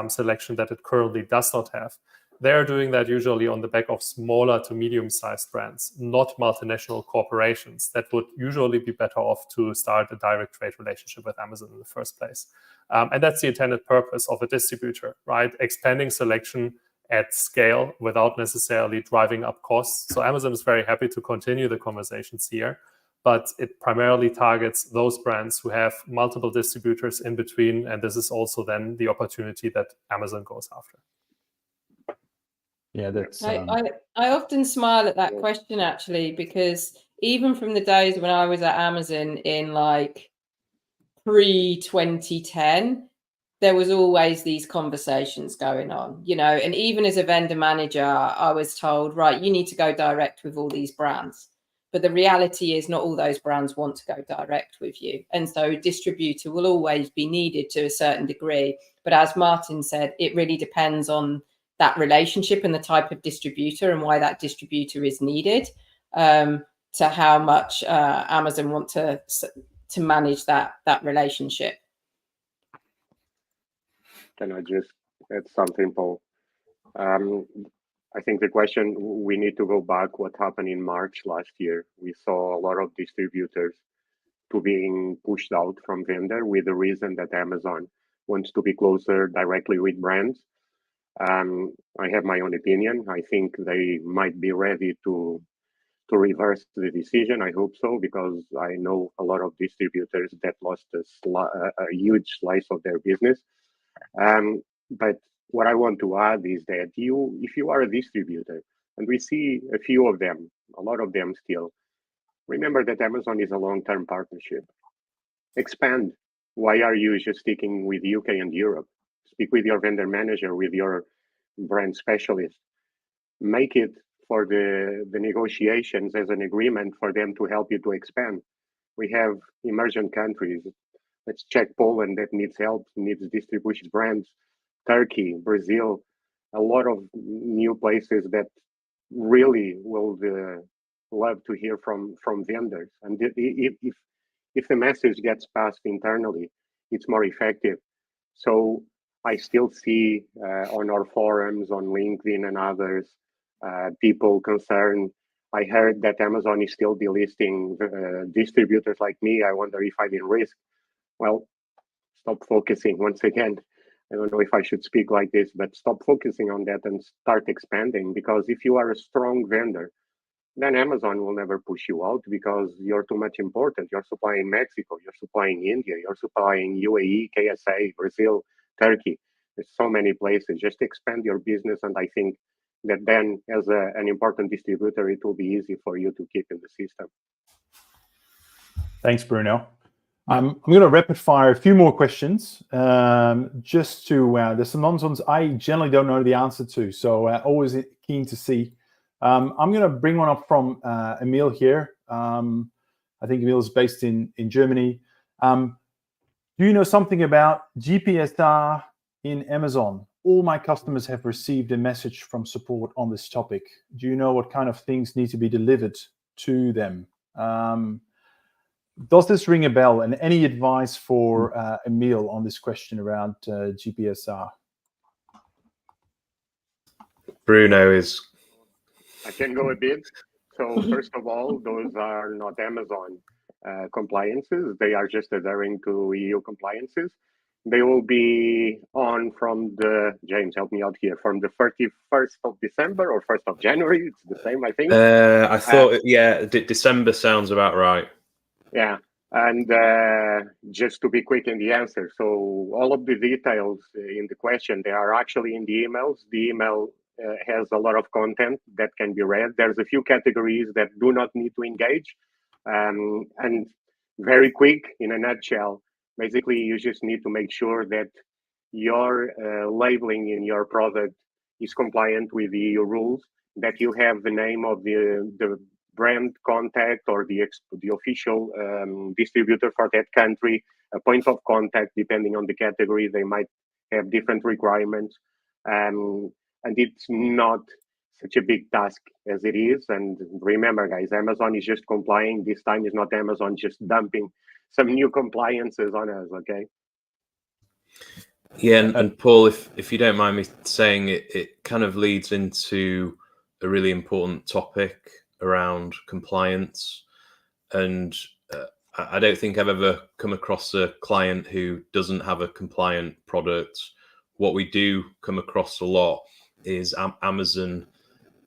C: selection that it currently does not have. They're doing that usually on the back of smaller to medium-sized brands, not multinational corporations that would usually be better off to start a direct trade relationship with Amazon in the first place. And that's the intended purpose of a distributor, right? Expanding selection at scale without necessarily driving up costs. So Amazon is very happy to continue the conversations here, but it primarily targets those brands who have multiple distributors in between. And this is also then the opportunity that Amazon goes after.
A: Yeah, that's.
D: I often smile at that question, actually, because even from the days when I was at Amazon in like pre-2010, there was always these conversations going on, you know, and even as a vendor manager, I was told, right, you need to go direct with all these brands. But the reality is not all those brands want to go direct with you. And so a distributor will always be needed to a certain degree. But as Martin said, it really depends on that relationship and the type of distributor and why that distributor is needed. to how much Amazon want to manage that relationship.
B: Can I just add something, Paul? I think the question, we need to go back what happened in March last year. We saw a lot of distributors to being pushed out from vendor with the reason that Amazon wants to be closer directly with brands. I have my own opinion. I think they might be ready to reverse the decision. I hope so, because I know a lot of distributors that lost a huge slice of their business. But what I want to add is that if you are a distributor, and we see a few of them, a lot of them still, remember that Amazon is a long-term partnership. Expand. Why are you just sticking with UK and Europe? Speak with your vendor manager, with your brand specialist. Make it for the negotiations as an agreement for them to help you to expand. We have emerging countries. Let's check Poland that needs help, needs distribution brands. Turkey, Brazil, a lot of new places that really will love to hear from vendors. And if the message gets passed internally, it's more effective. So I still see on our forums, on LinkedIn and others, people concerned. I heard that Amazon is still delisting distributors like me. I wonder if I'm in risk. Well, stop focusing once again. I don't know if I should speak like this, but stop focusing on that and start expanding. Because if you are a strong vendor, then Amazon will never push you out because you're too much important. You're supplying Mexico, you're supplying India, you're supplying UAE, KSA, Brazil, Turkey. There's so many places. Just expand your business, and I think that then, as an important distributor, it will be easy for you to keep in the system.
A: Thanks, Bruno. I'm going to rapid fire a few more questions. Just to there's some ones I generally don't know the answer to, so always keen to see. I'm going to bring one up from Emil here. I think Emil is based in Germany. Do you know something about GPSR in Amazon? All my customers have received a message from support on this topic. Do you know what kind of things need to be delivered to them? Does this ring a bell? And any advice for Emil on this question around GPSR?
E: Bruno is...
B: I can go a bit. So first of all, those are not Amazon compliances. They are just adhering to EU compliances. They will be on from James, help me out here, from the 31st of December or 1st of January. It's the same, I think.
E: I thought, December sounds about right.
B: Yeah. And just to be quick in the answer, so all of the details in the question, they are actually in the emails. The email has a lot of content that can be read. There's a few categories that do not need to engage. And very quick, in a nutshell, basically you just need to make sure that your labeling in your product is compliant with the EU rules, that you have the name of the brand contact or the official distributor for that country, a point of contact, depending on the category, they might have different requirements. And it's not such a big task as it is. And remember, guys, Amazon is just complying. This time is not Amazon just dumping some new compliances on us, okay?
E: Yeah, and Paul, if you don't mind me saying it kind of leads into a really important topic around compliance. And I don't think I've ever come across a client who doesn't have a compliant product. What we do come across a lot is Amazon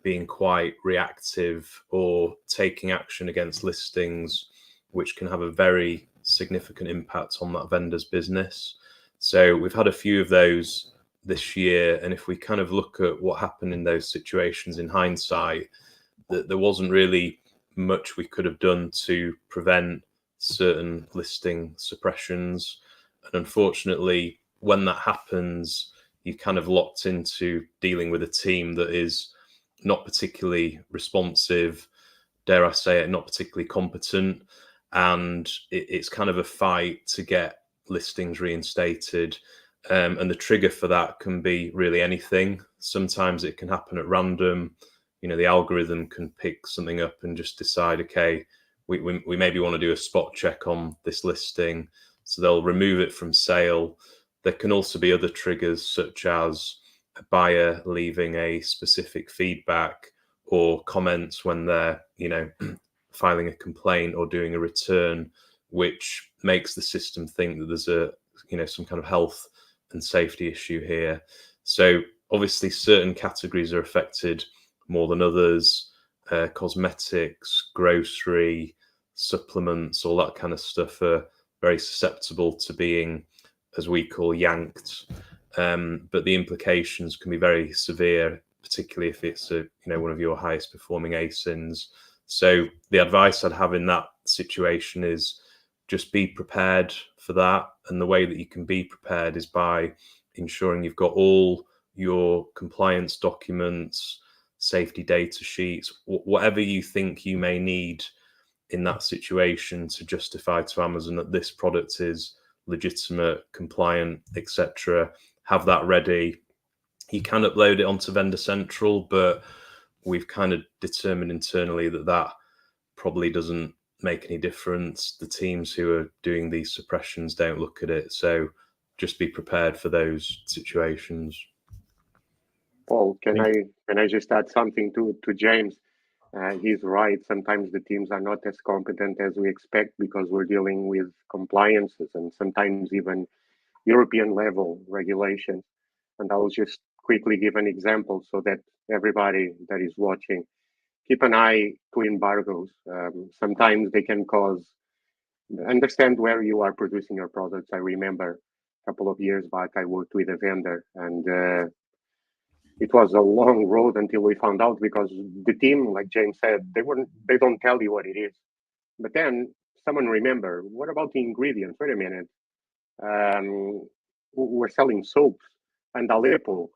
E: being quite reactive or taking action against listings, which can have a very significant impact on that vendor's business. So we've had a few of those this year. And if we kind of look at what happened in those situations in hindsight, that there wasn't really much we could have done to prevent certain listing suppressions. And unfortunately, when that happens, you're kind of locked into dealing with a team that is not particularly responsive, dare I say it, not particularly competent. And it's kind of a fight to get listings reinstated. And the trigger for that can be really anything. Sometimes it can happen at random. the algorithm can pick something up and just decide, okay, we maybe want to do a spot check on this listing, so they'll remove it from sale. There can also be other triggers, such as a buyer leaving a specific feedback or comments when they're filing a complaint or doing a return, which makes the system think that there's a some kind of health and safety issue here. So obviously certain categories are affected more than others. Cosmetics, grocery, supplements, all that kind of stuff are very susceptible to being, as we call, yanked. But the implications can be very severe, particularly if it's one of your highest performing ASINs. So the advice I'd have in that situation is just be prepared for that. And the way that you can be prepared is by ensuring you've got all your compliance documents, safety data sheets, whatever you think you may need in that situation to justify to Amazon that this product is legitimate, compliant, etc. Have that ready. You can upload it onto Vendor Central, but we've kind of determined internally that probably doesn't make any difference. The teams who are doing these suppressions don't look at it, so just be prepared for those situations.
B: Paul, can I just add something to James? He's right. Sometimes the teams are not as competent as we expect because we're dealing with compliances and sometimes even European level regulations. And I'll just quickly give an example so that everybody that is watching, keep an eye to embargoes. Sometimes they can understand where you are producing your products. I remember a couple of years back, I worked with a vendor and it was a long road until we found out, because the team, like James said, they don't tell you what it is. But then someone remember, what about the ingredients? Wait a minute. We're selling soaps, and Aleppo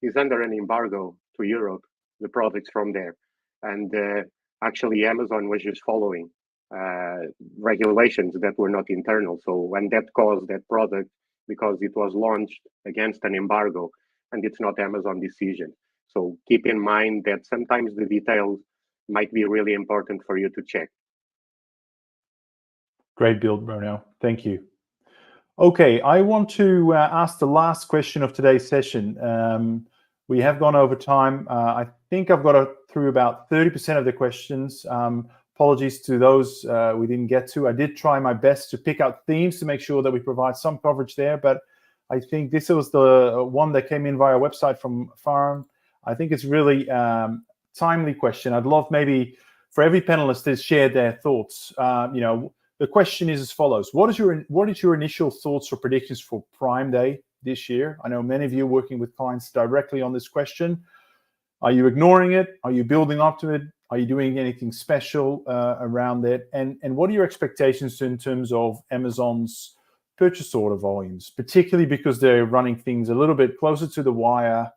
B: is under an embargo to Europe, the products from there. And actually Amazon was just following regulations that were not internal. So when that caused that product, because it was launched against an embargo, and it's not Amazon decision. So keep in mind that sometimes the details might be really important for you to check.
A: Great build, Bruno. Thank you. Okay, I want to ask the last question of today's session. We have gone over time. I think I've got through about 30% of the questions. Apologies to those we didn't get to. I did try my best to pick out themes to make sure that we provide some coverage there, but I think this was the one that came in via website from Farm. I think it's really timely question. I'd love maybe for every panelist to share their thoughts. The question is as follows: What is your initial thoughts or predictions for Prime Day this year? I know many of you are working with clients directly on this question. Are you ignoring it? Are you building up to it? Are you doing anything special around it? And what are your expectations in terms of Amazon's purchase order volumes, particularly because they're running things a little bit closer to the wire,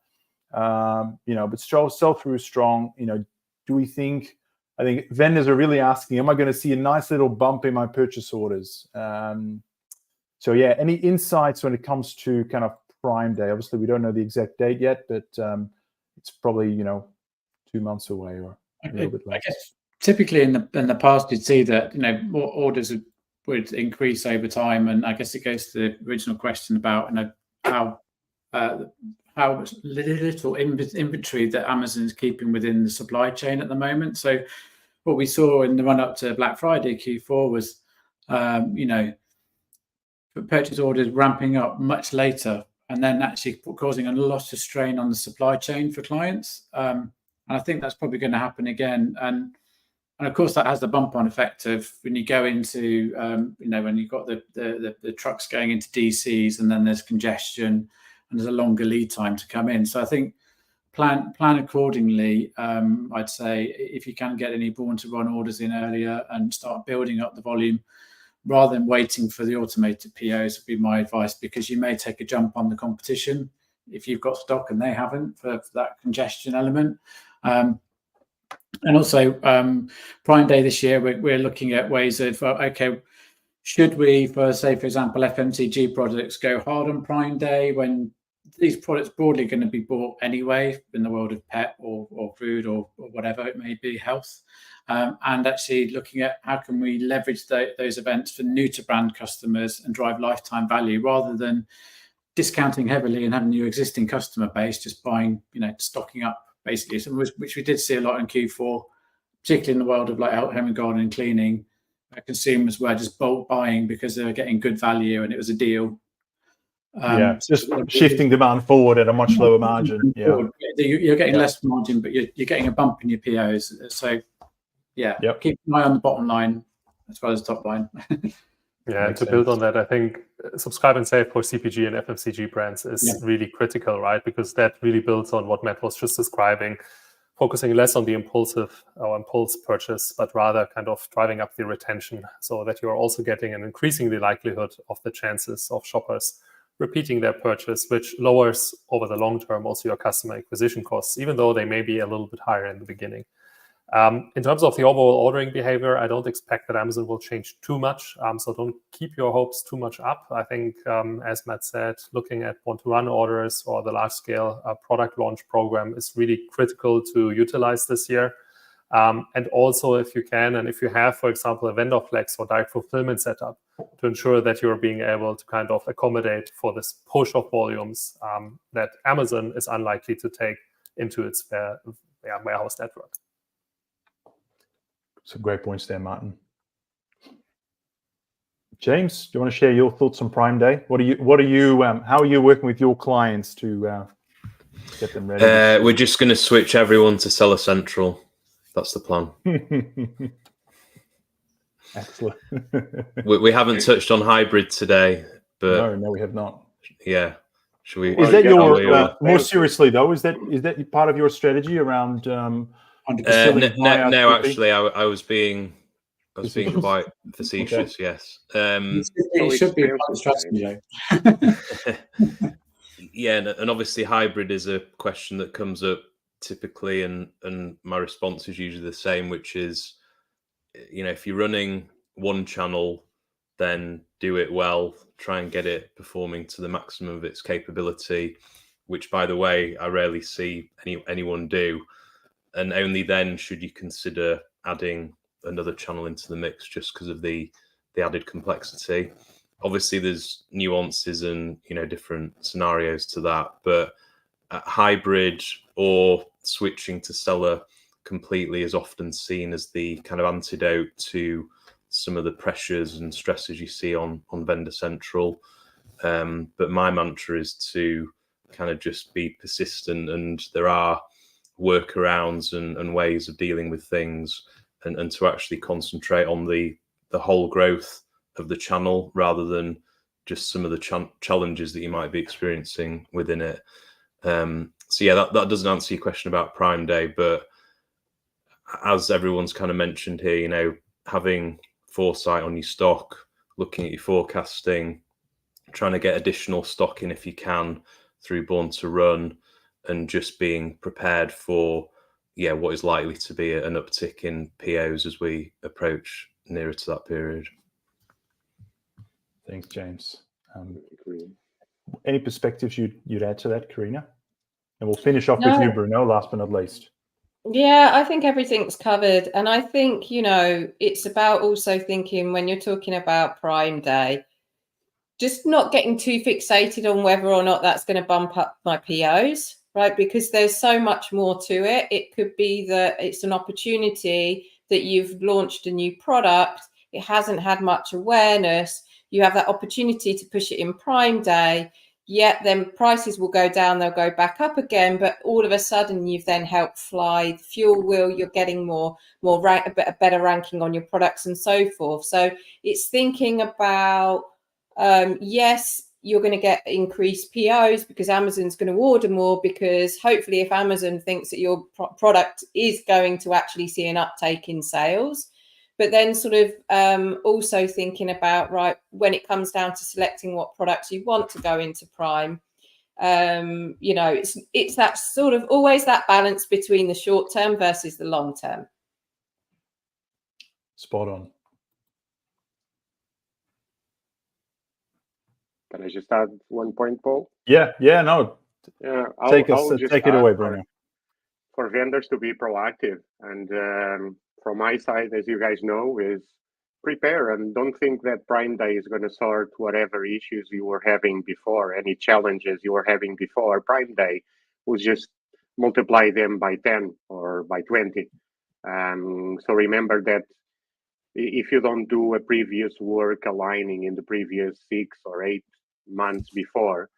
A: but sell through is strong. Do we think? I think vendors are really asking, am I going to see a nice little bump in my purchase orders? So yeah, any insights when it comes to kind of Prime Day? Obviously, we don't know the exact date yet, but it's probably 2 months away or a little bit less.
F: I guess typically in the past, you'd see that more orders would increase over time, and I guess it goes to the original question about how little inventory that Amazon is keeping within the supply chain at the moment. So what we saw in the run up to Black Friday Q4 was purchase orders ramping up much later, and then actually causing a lot of strain on the supply chain for clients. And I think that's probably going to happen again. And of course, that has the bump-on effect of when you go into, when you've got the trucks going into DCs, and then there's congestion and there's a longer lead time to come in. So I think plan accordingly. I'd say if you can get any born-to-run orders in earlier and start building up the volume, rather than waiting for the automated POs, would be my advice, because you may take a jump on the competition if you've got stock and they haven't, for that congestion element. And also, Prime Day this year, we're looking at ways of, should we, for example, FMCG products go hard on Prime Day when these products broadly going to be bought anyway in the world of pet or food or whatever it may be, health. And actually looking at how can we leverage those events for new to brand customers and drive lifetime value rather than discounting heavily and having your existing customer base just buying, stocking up basically, which we did see a lot in Q4, particularly in the world of like home and garden and cleaning. Consumers were just bulk buying because they were getting good value and it was a deal.
A: Just shifting demand forward at a much lower margin. Yeah,
F: you're getting less margin, but you're getting a bump in your POs. So keep an eye on the bottom line as well as top line.
C: Yeah, and to build on that, I think subscribe and save for CPG and FMCG brands is really critical, right? Because that really builds on what Matt was just describing, focusing less on the impulse purchase, but rather kind of driving up the retention so that you're also getting and increasing the likelihood of the chances of shoppers repeating their purchase, which lowers over the long term also your customer acquisition costs, even though they may be a little bit higher in the beginning. In terms of the overall ordering behavior, I don't expect that Amazon will change too much. So don't keep your hopes too much up. I think, as Matt said, looking at one-to-one orders or the large-scale product launch program is really critical to utilize this year. And also, if you can, and if you have, for example, a vendor flex or direct fulfillment setup, to ensure that you're being able to kind of accommodate for this push of volumes that Amazon is unlikely to take into its warehouse network.
A: Some great points there, Martin. James, do you want to share your thoughts on Prime Day? How are you working with your clients to get them ready?
E: We're just going to switch everyone to Seller Central. That's the plan.
A: Excellent.
E: we haven't touched on hybrid today, but
A: no, we have not.
E: Yeah, should we?
A: Is that your more seriously though? Is that part of your strategy around?
E: No, actually, I was being quite facetious. Okay. Yes.
F: It should be a part of strategy.
E: Yeah, and obviously hybrid is a question that comes up typically, and my response is usually the same, which is, if you're running one channel, then do it well. Try and get it performing to the maximum of its capability, which, by the way, I rarely see anyone do. And only then should you consider adding another channel into the mix, just because of the added complexity. Obviously, there's nuances and different scenarios to that, but hybrid or switching to seller completely is often seen as the kind of antidote to some of the pressures and stresses you see on Vendor Central. But my mantra is to kind of just be persistent, and there are workarounds and ways of dealing with things, and to actually concentrate on the whole growth of the channel rather than just some of the challenges that you might be experiencing within it. So yeah, that doesn't answer your question about Prime Day, but as everyone's kind of mentioned here, having foresight on your stock, looking at your forecasting, trying to get additional stock in if you can through Born to Run, and just being prepared for what is likely to be an uptick in POs as we approach nearer to that period.
A: Thanks, James. Any perspectives you'd add to that, Karina? And we'll finish off with you, Bruno, last but not least.
D: Yeah, I think everything's covered. And I think, it's about also thinking when you're talking about Prime Day, just not getting too fixated on whether or not that's going to bump up my POs, right? Because there's so much more to it. It could be that it's an opportunity that you've launched a new product. It hasn't had much awareness. You have that opportunity to push it in Prime Day. Yet then prices will go down, they'll go back up again, but all of a sudden you've then helped fly the fuel wheel, you're getting a better ranking on your products and so forth. So it's thinking about, yes, you're going to get increased POs because Amazon's going to order more, because hopefully if Amazon thinks that your product is going to actually see an uptake in sales, but then sort of also thinking about, right, when it comes down to selecting what products you want to go into Prime, it's that sort of always that balance between the short term versus the long term.
A: Spot on.
B: Can I just add one point, Paul?
A: Yeah, no,
B: Yeah,
A: take
B: just
A: it away, Bruno.
B: For vendors to be proactive, and from my side, as you guys know, is prepare and don't think that Prime Day is going to sort whatever issues you were having before, any challenges you were having before. Prime Day was just multiply them by 10 or by 20. So remember that if you don't do a previous work aligning in the previous 6 or 8 months before,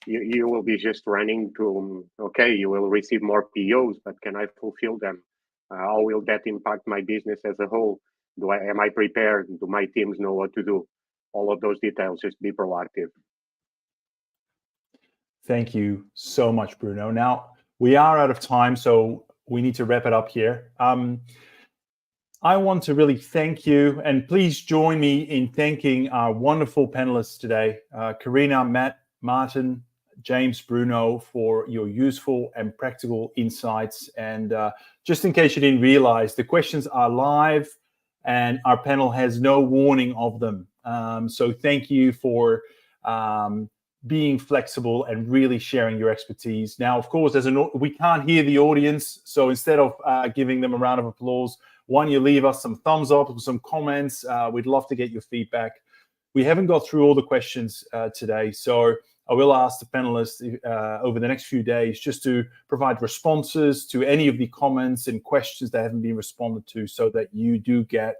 B: you will be just running to, okay, you will receive more POs, but can I fulfill them? How will that impact my business as a whole? Am I prepared? Do my teams know what to do? All of those details, just be proactive.
A: Thank you so much, Bruno. Now, we are out of time, so we need to wrap it up here. I want to really thank you, and please join me in thanking our wonderful panelists today, Karina, Matt, Martin, James, Bruno, for your useful and practical insights. And just in case you didn't realize, the questions are live and our panel has no warning of them. So thank you for being flexible and really sharing your expertise. Now, of course, we can't hear the audience, so instead of giving them a round of applause, why don't you leave us some thumbs up, some comments? We'd love to get your feedback. We haven't got through all the questions today, so I will ask the panelists over the next few days just to provide responses to any of the comments and questions that haven't been responded to, so that you do get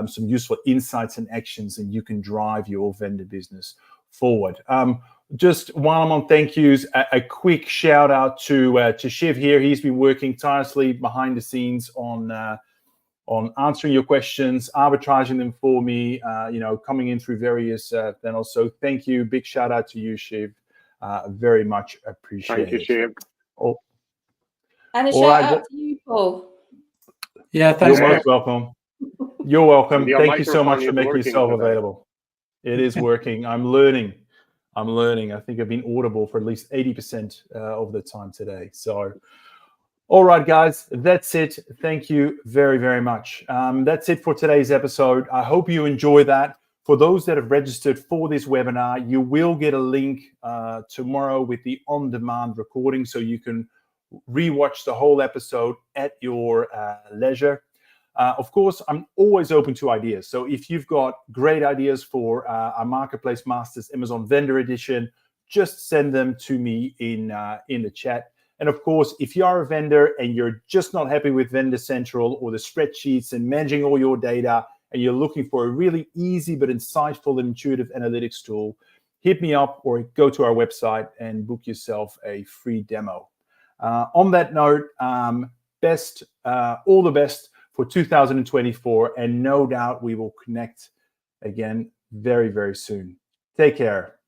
A: some useful insights and actions, and you can drive your vendor business forward. Just while I'm on thank yous, a quick shout out to Shiv here. He's been working tirelessly behind the scenes on answering your questions, arbitraging them for me, coming in through various channels. So thank you. Big shout out to you, Shiv. Very much appreciated.
B: Thank you, Shiv.
A: Oh.
D: And a shout out to you, Paul.
F: Yeah, thanks.
A: You're most welcome. You're welcome.
B: Your
A: Thank you so much
B: microphone
A: for
B: is
A: making
B: working
A: yourself
B: today.
A: available. It is working. I'm learning. I think I've been audible for at least 80% of the time today. So, all right, guys, that's it. Thank you very, very much. That's it for today's episode. I hope you enjoy that. For those that have registered for this webinar, you will get a link tomorrow with the on-demand recording, so you can rewatch the whole episode at your leisure. Of course, I'm always open to ideas. So if you've got great ideas for our Marketplace Masters Amazon Vendor Edition, just send them to me in the chat. And of course, if you are a vendor and you're just not happy with Vendor Central or the spreadsheets and managing all your data, and you're looking for a really easy but insightful and intuitive analytics tool, hit me up or go to our website and book yourself a free demo. On that note, all the best for 2024, and no doubt we will connect again very, very soon. Take care.